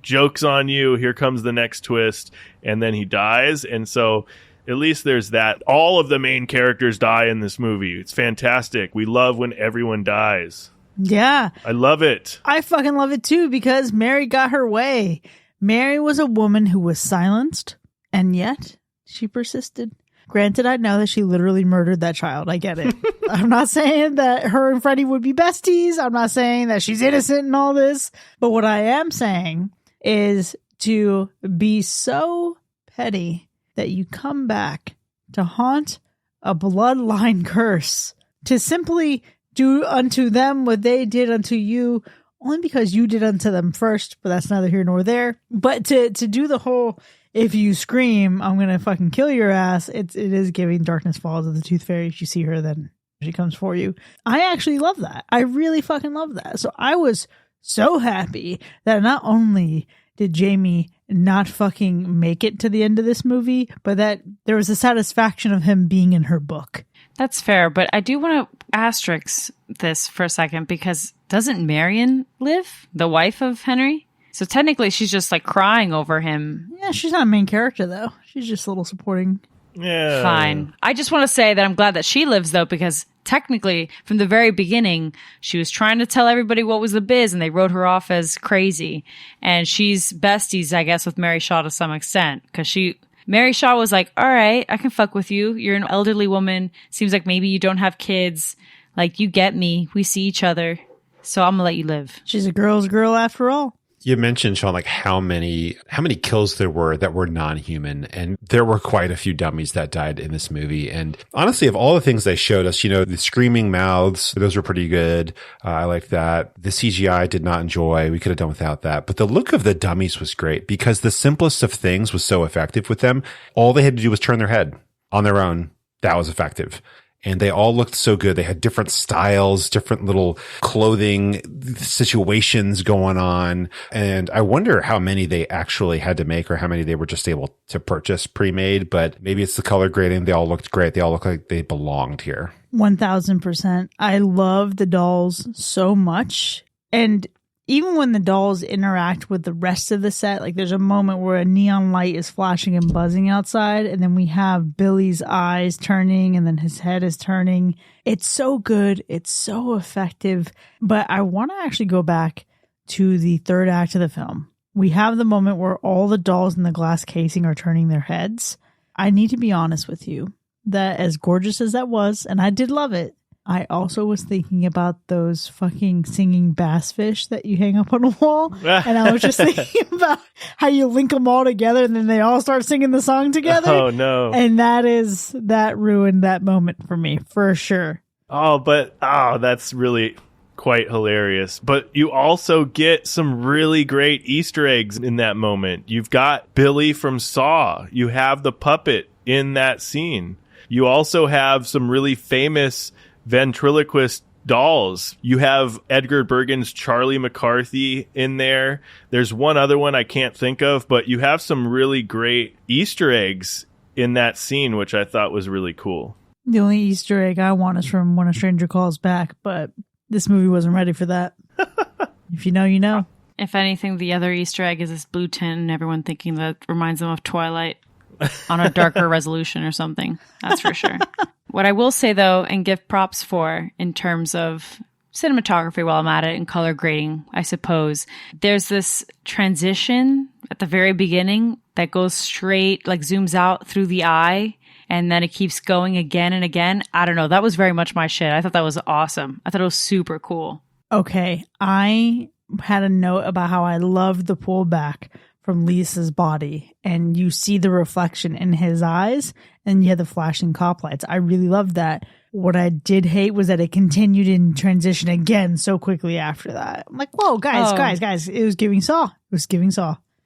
Joke's on you. Here comes the next twist. And then he dies. And so at least there's that. All of the main characters die in this movie. It's fantastic. We love when everyone dies. Yeah. I love it. I fucking love it too because Mary got her way. Mary was a woman who was silenced and yet she persisted. Granted, I know that she literally murdered that child. I get it. I'm not saying that her and Freddie would be besties. I'm not saying that she's innocent in all this. But what I am saying is to be so petty that you come back to haunt a bloodline curse, to simply do unto them what they did unto you, only because you did unto them first, but that's neither here nor there. But to do the whole, if you scream, I'm going to fucking kill your ass. It is giving Darkness Falls of the Tooth Fairy. If you see her, then she comes for you. I actually love that. I really fucking love that. So I was so happy that not only did Jamie not fucking make it to the end of this movie, but that there was a satisfaction of him being in her book. That's fair, but I do want to asterisk this for a second because doesn't Marion live? The wife of Henry? So technically, she's just like crying over him. Yeah, she's not a main character, though. She's just a little supporting. Yeah. Fine. I just want to say that I'm glad that she lives, though, because technically, from the very beginning, she was trying to tell everybody what was the biz, and they wrote her off as crazy. And she's besties, I guess, with Mary Shaw to some extent, because Mary Shaw was like, all right, I can fuck with you. You're an elderly woman. Seems like maybe you don't have kids. Like, you get me. We see each other. So I'm going to let you live. She's a girl's girl after all. You mentioned, Sean, like how many kills there were that were non-human, and there were quite a few dummies that died in this movie. And honestly, of all the things they showed us, the screaming mouths, those were pretty good. I like that. The CGI I did not enjoy. We could have done without that. But the look of the dummies was great because the simplest of things was so effective with them. All they had to do was turn their head on their own. That was effective. And they all looked so good. They had different styles, different little clothing situations going on. And I wonder how many they actually had to make or how many they were just able to purchase pre-made. But maybe it's the color grading. They all looked great. They all looked like they belonged here. 1000%. I love the dolls so much. And even when the dolls interact with the rest of the set, like there's a moment where a neon light is flashing and buzzing outside, and then we have Billy's eyes turning, and then his head is turning. It's so good. It's so effective. But I want to actually go back to the third act of the film. We have the moment where all the dolls in the glass casing are turning their heads. I need to be honest with you that as gorgeous as that was, and I did love it, I also was thinking about those fucking singing bass fish that you hang up on a wall. And I was just thinking about how you link them all together and then they all start singing the song together. Oh, no. And that ruined that moment for me, for sure. That's really quite hilarious. But you also get some really great Easter eggs in that moment. You've got Billy from Saw. You have the puppet in that scene. You also have some really famous ventriloquist dolls. You have Edgar Bergen's Charlie McCarthy in there. There's one other one I can't think of, but you have some really great Easter eggs in that scene, which I thought was really cool. The only Easter egg I want is from When a Stranger Calls Back, but this movie wasn't ready for that. If you know, you know. If anything, the other Easter egg is this blue tint and everyone thinking that reminds them of Twilight on a darker resolution or something. That's for sure. What I will say, though, and give props for in terms of cinematography while I'm at it and color grading, I suppose, there's this transition at the very beginning that goes straight, like zooms out through the eye, and then it keeps going again and again. I don't know. That was very much my shit. I thought that was awesome. I thought it was super cool. Okay. I had a note about how I loved the pullback from Lisa's body, and you see the reflection in his eyes, and you had the flashing cop lights. I really loved that. What I did hate was that it continued in transition again so quickly after that. I'm like, whoa, guys, it was giving Saw.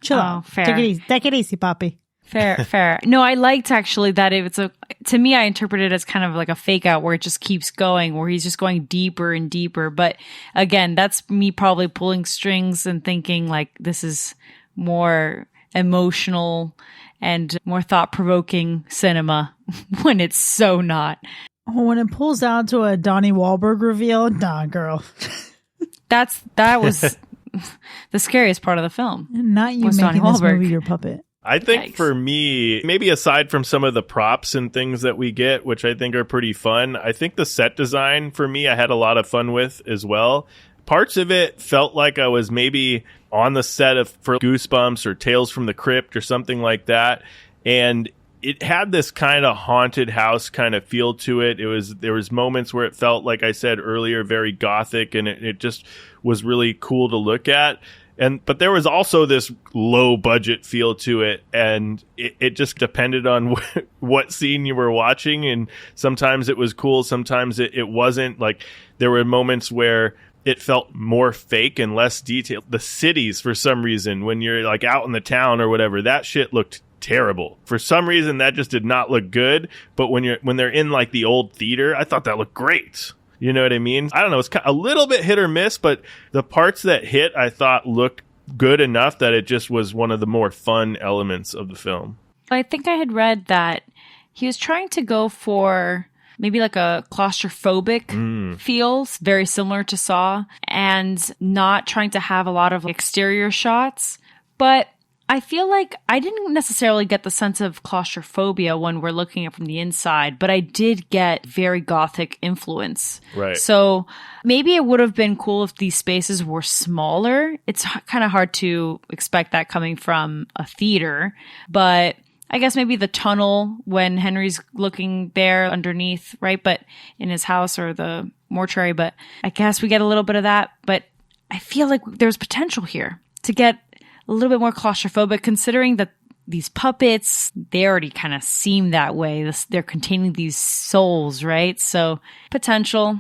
Chill out. Fair. Take it easy, Poppy. Fair. No, I liked actually that to me, I interpreted it as kind of like a fake out where it just keeps going, where he's just going deeper and deeper. But again, that's me probably pulling strings and thinking like this is more emotional and more thought-provoking cinema when it's so not. When it pulls down to a Donnie Wahlberg reveal, nah, girl. That was the scariest part of the film. Not you was making Donnie this Wahlberg. movie your puppet. I think Yikes. For me, maybe aside from some of the props and things that we get, which I think are pretty fun, I think the set design for me, I had a lot of fun with as well. Parts of it felt like I was maybe on the set for Goosebumps or Tales from the Crypt or something like that. And it had this kind of haunted house kind of feel to it. There was moments where it felt, like I said earlier, very gothic, and it just was really cool to look at. But there was also this low budget feel to it, and it just depended on what scene you were watching. And sometimes it was cool, sometimes it wasn't. Like there were moments where it felt more fake and less detailed. The cities, for some reason, when you're like out in the town or whatever, that shit looked terrible. For some reason, that just did not look good. But when they're in like the old theater, I thought that looked great. You know what I mean? I don't know. It's a little bit hit or miss, but the parts that hit, I thought looked good enough that it just was one of the more fun elements of the film. I think I had read that he was trying to go for maybe like a claustrophobic feels, very similar to Saw, and not trying to have a lot of exterior shots. But I feel like I didn't necessarily get the sense of claustrophobia when we're looking at it from the inside, but I did get very gothic influence. Right. So maybe it would have been cool if these spaces were smaller. It's kind of hard to expect that coming from a theater, but I guess maybe the tunnel when Henry's looking there underneath, right? But in his house or the mortuary, but I guess we get a little bit of that. But I feel like there's potential here to get a little bit more claustrophobic, considering that these puppets, they already kind of seem that way. They're containing these souls, right? So potential.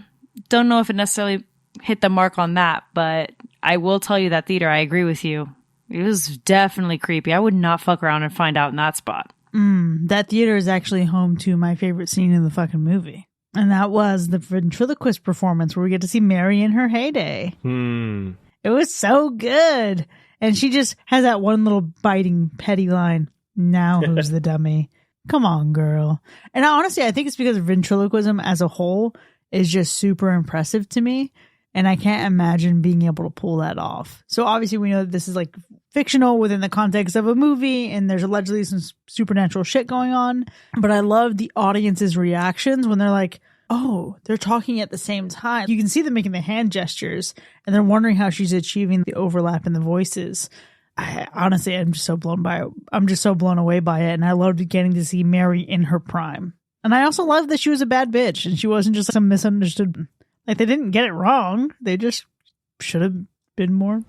Don't know if it necessarily hit the mark on that, but I will tell you that theater, I agree with you. It was definitely creepy. I would not fuck around and find out in that spot. That theater is actually home to my favorite scene in the fucking movie. And that was the ventriloquist performance where we get to see Mary in her heyday. It was so good. And she just has that one little biting, petty line. Now who's the dummy? Come on, girl. And honestly, I think it's because ventriloquism as a whole is just super impressive to me. And I can't imagine being able to pull that off. So obviously we know that this is like fictional within the context of a movie, and there's allegedly some supernatural shit going on. But I love the audience's reactions when they're like, oh, they're talking at the same time. You can see them making the hand gestures, and they're wondering how she's achieving the overlap in the voices. Honestly, I'm just so blown away by it. And I loved getting to see Mary in her prime. And I also love that she was a bad bitch and she wasn't just some misunderstood. Like, they didn't get it wrong. They just should have been more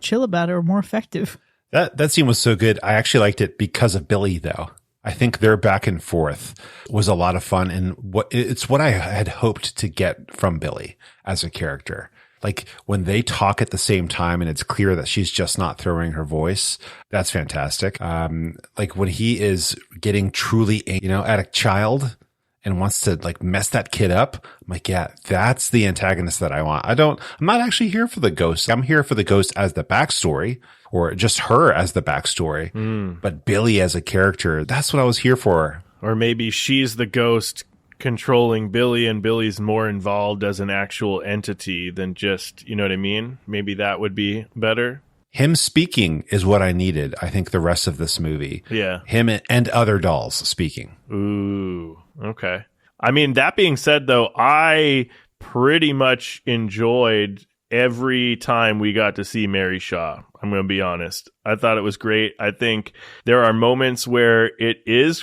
chill about it or more effective. That scene was so good. I actually liked it because of Billy, though. I think their back and forth was a lot of fun, and it's what I had hoped to get from Billy as a character. Like, when they talk at the same time and it's clear that she's just not throwing her voice, that's fantastic. Like when he is getting truly, at a child and wants to like mess that kid up. I'm like, yeah, that's the antagonist that I want. I'm not actually here for the ghost. I'm here for the ghost as the backstory, or just her as the backstory. But Billy as a character, that's what I was here for. Or maybe she's the ghost controlling Billy and Billy's more involved as an actual entity than just, you know what I mean? Maybe that would be better. Him speaking is what I needed, I think, the rest of this movie. Yeah. Him and other dolls speaking. Ooh, okay. I mean, that being said, though, I pretty much enjoyed every time we got to see Mary Shaw. I'm going to be honest. I thought it was great. I think there are moments where it is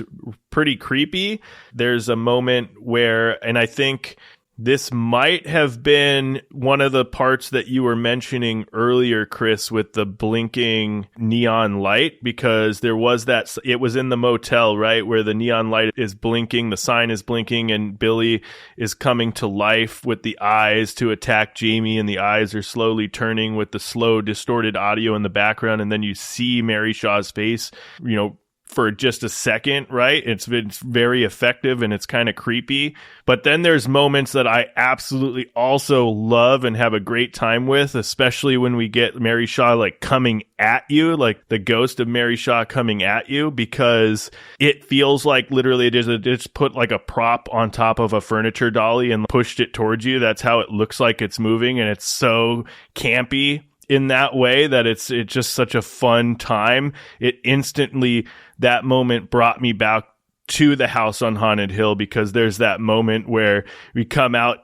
pretty creepy. There's a moment where, and I think this might have been one of the parts that you were mentioning earlier, Chris, with the blinking neon light, because there was that, it was in the motel, right, where the neon light is blinking, the sign is blinking, and Billy is coming to life with the eyes to attack Jamie, and the eyes are slowly turning with the slow, distorted audio in the background, and then you see Mary Shaw's face, for just a second, right? It's very effective and it's kind of creepy. But then there's moments that I absolutely also love and have a great time with, especially when we get Mary Shaw like coming at you, like the ghost of Mary Shaw coming at you, because it feels like literally just put like a prop on top of a furniture dolly and pushed it towards you. That's how it looks like it's moving, and it's so campy in that way that it's just such a fun time. It instantly, that moment brought me back to the house on Haunted Hill, because there's that moment where we come out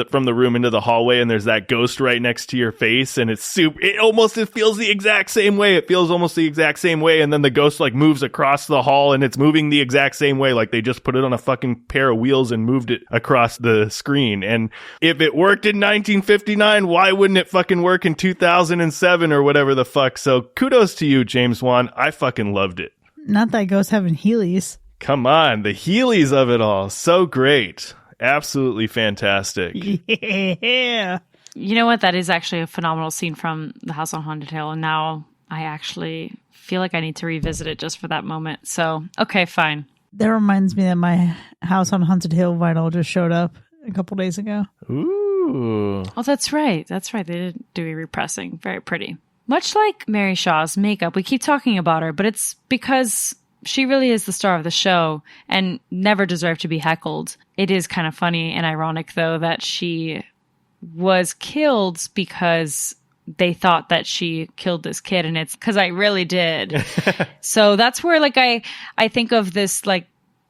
from the room into the hallway and there's that ghost right next to your face, and it feels the exact same way. It feels almost the exact same way. And then the ghost like moves across the hall and it's moving the exact same way. Like they just put it on a fucking pair of wheels and moved it across the screen. And if it worked in 1959, why wouldn't it fucking work in 2007 or whatever the fuck? So kudos to you, James Wan. I fucking loved it. Not that ghost having Heelys. Come on, the Heelys of it all. So great. Absolutely fantastic. Yeah. You know what? That is actually a phenomenal scene from The House on Haunted Hill. And now I actually feel like I need to revisit it just for that moment. So, okay, fine. That reminds me that my House on Haunted Hill vinyl just showed up a couple days ago. Ooh. Oh, that's right. That's right. They did do a repressing. Very pretty. Much like Mary Shaw's makeup, we keep talking about her, but it's because she really is the star of the show and never deserved to be heckled. It is kind of funny and ironic, though, that she was killed because they thought that she killed this kid, and it's because I really did. So that's where, like, I think of this, like,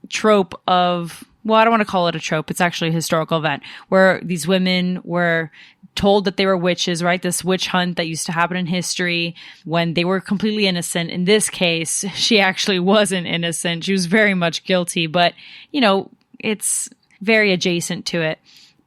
trope of, well, I don't want to call it a trope. It's actually a historical event where these women were told that they were witches, right? This witch hunt that used to happen in history when they were completely innocent. In this case, she actually wasn't innocent. She was very much guilty, but, it's very adjacent to it.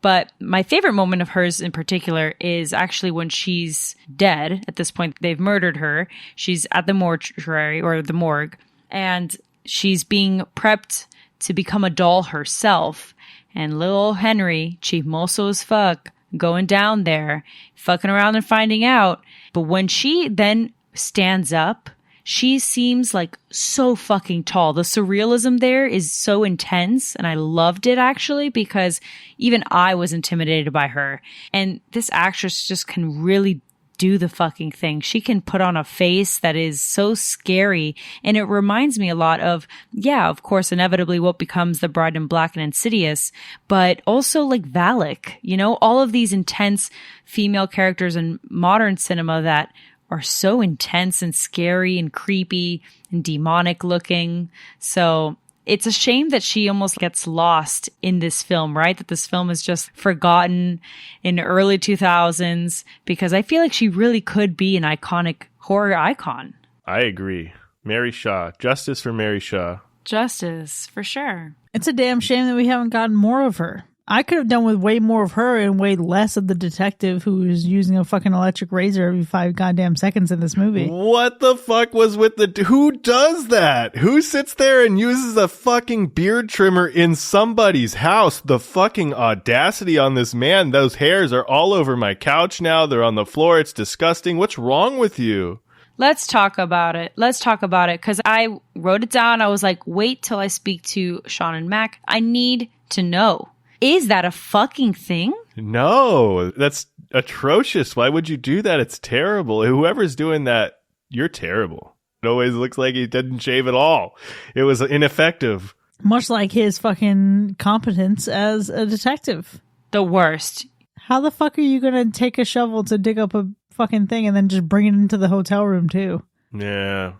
But my favorite moment of hers in particular is actually when she's dead. At this point, they've murdered her. She's at the mortuary or the morgue, and she's being prepped to become a doll herself. And little Henry, Chief Moso as fuck, going down there, fucking around and finding out. But when she then stands up, she seems like so fucking tall. The surrealism there is so intense, and I loved it actually, because even I was intimidated by her. And this actress just can really do the fucking thing. She can put on a face that is so scary, and it reminds me a lot of, yeah, of course, inevitably what becomes The Bride in Black and Insidious, but also like Valak, all of these intense female characters in modern cinema that are so intense and scary and creepy and demonic looking. So it's a shame that she almost gets lost in this film, right? That this film is just forgotten in the early 2000s, because I feel like she really could be an iconic horror icon. I agree. Mary Shaw. Justice for Mary Shaw. Justice, for sure. It's a damn shame that we haven't gotten more of her. I could have done with way more of her and way less of the detective who is using a fucking electric razor every 5 goddamn seconds in this movie. What the fuck was with who does that? Who sits there and uses a fucking beard trimmer in somebody's house? The fucking audacity on this man. Those hairs are all over my couch now. They're on the floor. It's disgusting. What's wrong with you? Let's talk about it. Because I wrote it down. I was like, wait till I speak to Sean and Mac. I need to know. Is that a fucking thing? No, that's atrocious. Why would you do that? It's terrible. Whoever's doing that, you're terrible. It always looks like he didn't shave at all. It was ineffective. Much like his fucking competence as a detective. The worst. How the fuck are you going to take a shovel to dig up a fucking thing and then just bring it into the hotel room too? Yeah.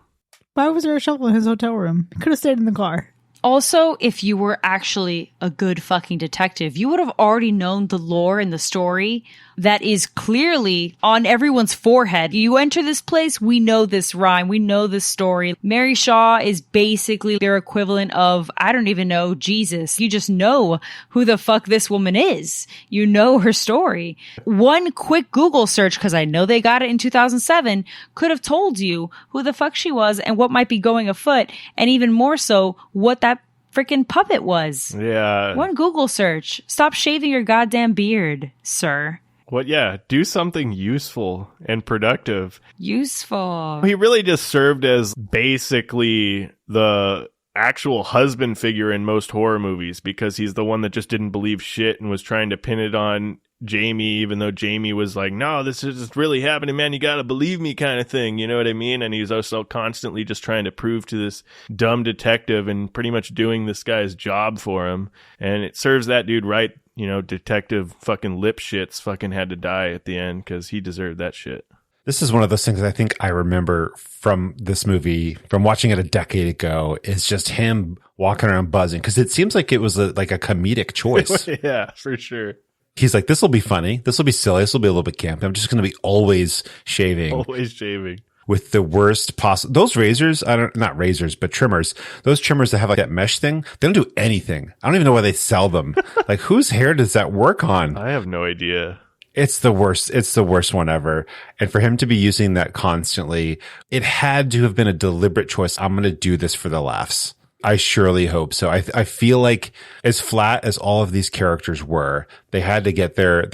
Why was there a shovel in his hotel room? He could have stayed in the car. Also, if you were actually a good fucking detective, you would have already known the lore and the story that is clearly on everyone's forehead. You enter this place, we know this rhyme, we know this story. Mary Shaw is basically their equivalent of, I don't even know, Jesus. You just know who the fuck this woman is. You know her story. One quick Google search, because I know they got it in 2007, could have told you who the fuck she was and what might be going afoot, and even more so, what that freaking puppet was. Yeah. One Google search. Stop shaving your goddamn beard, sir. What? Yeah, do something useful and productive. Useful. He really just served as basically the actual husband figure in most horror movies, because he's the one that just didn't believe shit and was trying to pin it on Jamie, even though Jamie was like, no, this is just really happening, man, you gotta believe me, kind of thing, you know what I mean? And he's also constantly just trying to prove to this dumb detective and pretty much doing this guy's job for him, and it serves that dude right. You know, Detective fucking Lipschitz fucking had to die at the end because he deserved that shit. This is one of those things I think I remember from this movie, from watching it a decade ago, is just him walking around buzzing, because it seems like it was like a comedic choice. Yeah, for sure. He's like, this will be funny. This will be silly. This will be a little bit campy. I'm just going to be always shaving. Always shaving. With the worst possible. Those razors, not razors, but trimmers. Those trimmers that have like that mesh thing, they don't do anything. I don't even know why they sell them. Like, whose hair does that work on? I have no idea. It's the worst. It's the worst one ever. And for him to be using that constantly, it had to have been a deliberate choice. I'm going to do this for the laughs. I surely hope so. I feel like as flat as all of these characters were, they had to get their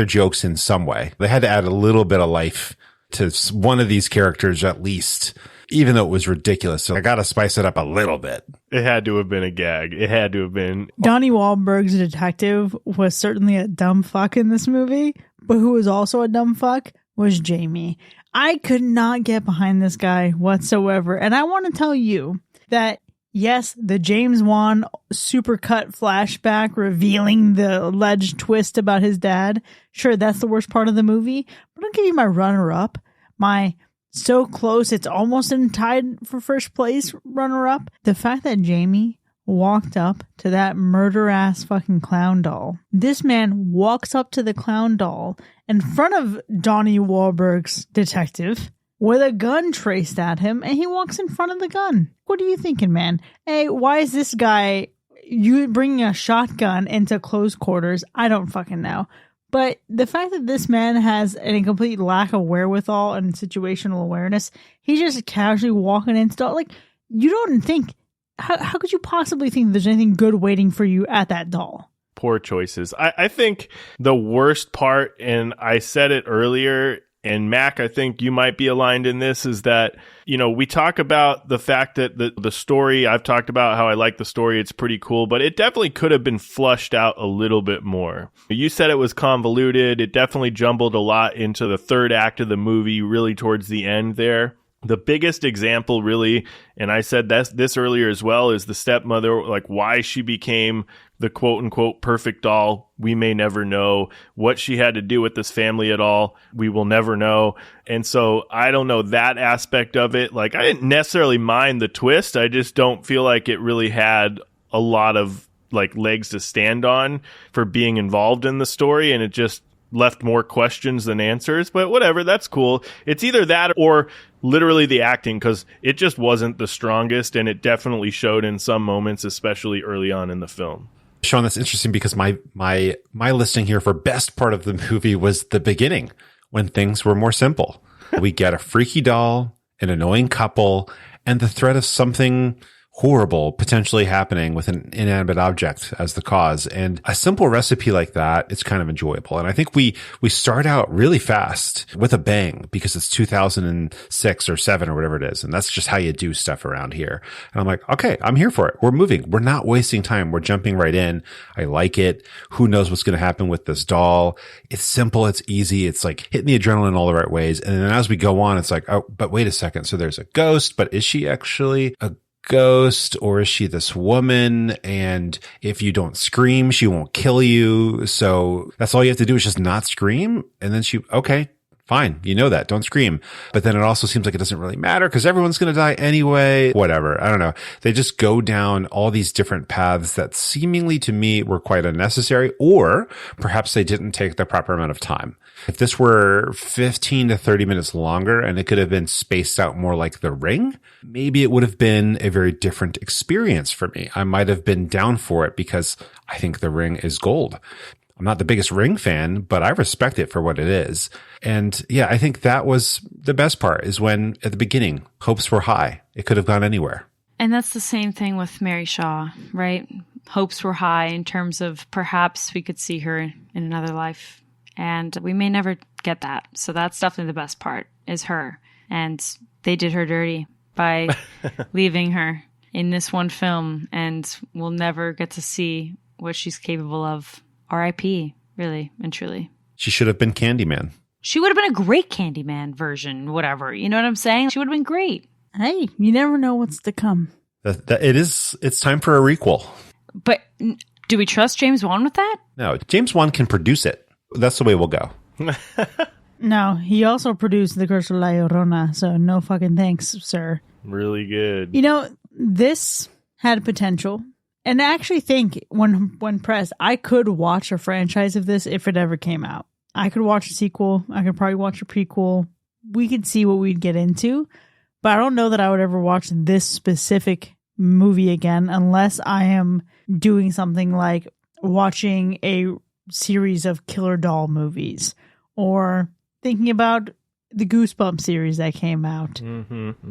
jokes in some way. They had to add a little bit of life to one of these characters at least, even though it was ridiculous. So I got to spice it up a little bit. It had to have been a gag. It had to have been. Donnie Wahlberg's detective was certainly a dumb fuck in this movie, but who was also a dumb fuck was Jamie. I could not get behind this guy whatsoever. And I want to tell you that, yes, the James Wan supercut flashback revealing the alleged twist about his dad, sure, that's the worst part of the movie, but I'll give you my runner-up, my so close it's almost in tied for first place runner-up. The fact that Jamie walked up to that murder-ass fucking clown doll. This man walks up to the clown doll in front of Donnie Wahlberg's detective with a gun traced at him, and he walks in front of the gun. What are you thinking, man? Hey, why is this guy bringing a shotgun into close quarters? I don't fucking know. But the fact that this man has a complete lack of wherewithal and situational awareness, he's just casually walking into, like, you don't think, how could you possibly think there's anything good waiting for you at that doll? Poor choices. I think the worst part, and I said it earlier, and Mac, I think you might be aligned in this, is that, you know, we talk about the fact that the story, I've talked about how I like the story, it's pretty cool, but it definitely could have been flushed out a little bit more. You said it was convoluted. It definitely jumbled a lot into the third act of the movie, really towards the end there. The biggest example, really, and I said this earlier as well, is the stepmother, like why she became the quote-unquote perfect doll. We may never know. What she had to do with this family at all, we will never know. And so I don't know that aspect of it. Like, I didn't necessarily mind the twist. I just don't feel like it really had a lot of like legs to stand on for being involved in the story. And it just left more questions than answers, but whatever, that's cool. It's either that or literally the acting, because it just wasn't the strongest, and it definitely showed in some moments, especially early on in the film. Sean, that's interesting because my listing here for best part of the movie was the beginning, when things were more simple. We get a freaky doll, an annoying couple, and the threat of something horrible potentially happening with an inanimate object as the cause. And a simple recipe like that, it's kind of enjoyable. And I think we start out really fast with a bang because it's 2006 or 7 or whatever it is. And that's just how you do stuff around here. And I'm like, okay, I'm here for it. We're moving. We're not wasting time. We're jumping right in. I like it. Who knows what's going to happen with this doll? It's simple. It's easy. It's like hitting the adrenaline all the right ways. And then as we go on, it's like, oh, but wait a second. So there's a ghost, but is she actually a ghost, or is she this woman? And if you don't scream, she won't kill you. So that's all you have to do is just not scream. And then okay, fine. You know that. Don't scream. But then it also seems like it doesn't really matter because everyone's going to die anyway. Whatever. I don't know. They just go down all these different paths that seemingly to me were quite unnecessary, or perhaps they didn't take the proper amount of time. If this were 15 to 30 minutes longer and it could have been spaced out more like The Ring, maybe it would have been a very different experience for me. I might have been down for it because I think The Ring is gold. I'm not the biggest Ring fan, but I respect it for what it is. And yeah, I think that was the best part, is when at the beginning, hopes were high. It could have gone anywhere. And that's the same thing with Mary Shaw, right? Hopes were high in terms of perhaps we could see her in another life. And we may never get that. So that's definitely the best part, is her. And they did her dirty by leaving her in this one film. And we'll never get to see what she's capable of. R.I.P., really and truly. She should have been Candyman. She would have been a great Candyman version, whatever. You know what I'm saying? She would have been great. Hey, you never know what's to come. It's time for a requel. But do we trust James Wan with that? No, James Wan can produce it. That's the way we'll go. No, he also produced The Curse of La Llorona, so no fucking thanks, sir. Really good. You know, this had potential. And I actually think when pressed, I could watch a franchise of this if it ever came out. I could watch a sequel. I could probably watch a prequel. We could see what we'd get into. But I don't know that I would ever watch this specific movie again unless I am doing something like watching a series of killer doll movies or thinking about the Goosebumps series that came out.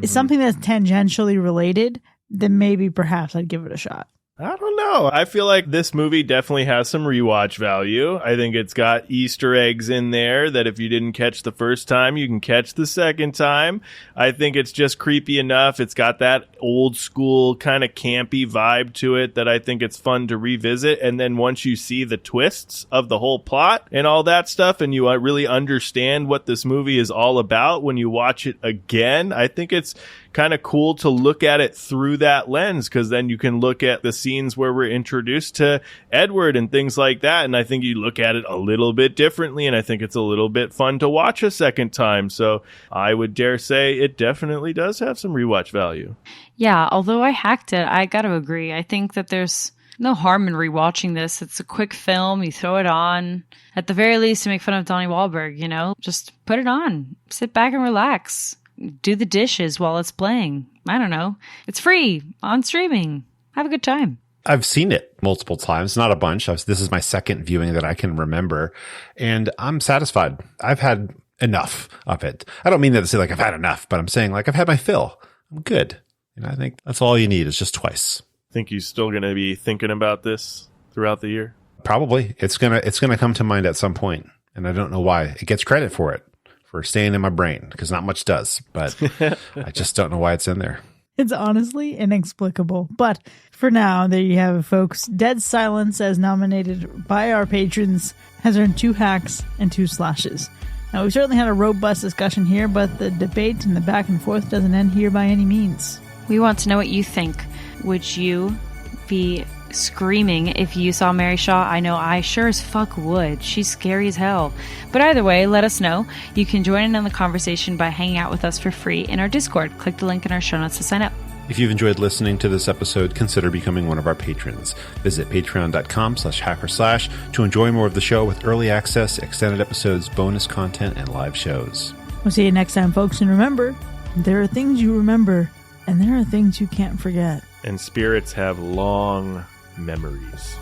It's something that's tangentially related, then maybe perhaps I'd give it a shot. I don't know. I feel like this movie definitely has some rewatch value. I think it's got Easter eggs in there that if you didn't catch the first time, you can catch the second time. I think it's just creepy enough. It's got that old school kind of campy vibe to it that I think it's fun to revisit. And then once you see the twists of the whole plot and all that stuff, and you really understand what this movie is all about when you watch it again, I think it's kind of cool to look at it through that lens, because then you can look at the scenes where we're introduced to Edward and things like that, and I think you look at it a little bit differently, and I think it's a little bit fun to watch a second time. So I would dare say it definitely does have some rewatch value. Yeah, although I hacked it, I got to agree. I think that there's no harm in rewatching this. It's a quick film. You throw it on. At the very least, to make fun of Donnie Wahlberg, you know? Just put it on. Sit back and relax. Do the dishes while it's playing. I don't know. It's free on streaming. Have a good time. I've seen it multiple times, not a bunch. This is my second viewing that I can remember, and I'm satisfied. I've had enough of it. I don't mean that to say like I've had enough, but I'm saying like I've had my fill. I'm good. And I think that's all you need is just twice. Think you're still going to be thinking about this throughout the year? Probably. It's gonna come to mind at some point, and I don't know why. It gets credit for it, for staying in my brain, because not much does, but I just don't know why it's in there. It's honestly inexplicable. But for now, there you have it, folks. Dead Silence, as nominated by our patrons, has earned 2 hacks and 2 slashes. Now, we certainly had a robust discussion here, but the debate and the back and forth doesn't end here by any means. We want to know what you think. Would you be screaming if you saw Mary Shaw? I know I sure as fuck would. She's scary as hell. But either way, let us know. You can join in on the conversation by hanging out with us for free in our Discord. Click the link in our show notes to sign up. If you've enjoyed listening to this episode, consider becoming one of our patrons. Visit patreon.com/hackerslash to enjoy more of the show with early access, extended episodes, bonus content, and live shows. We'll see you next time, folks. And remember, there are things you remember, and there are things you can't forget. And spirits have long memories.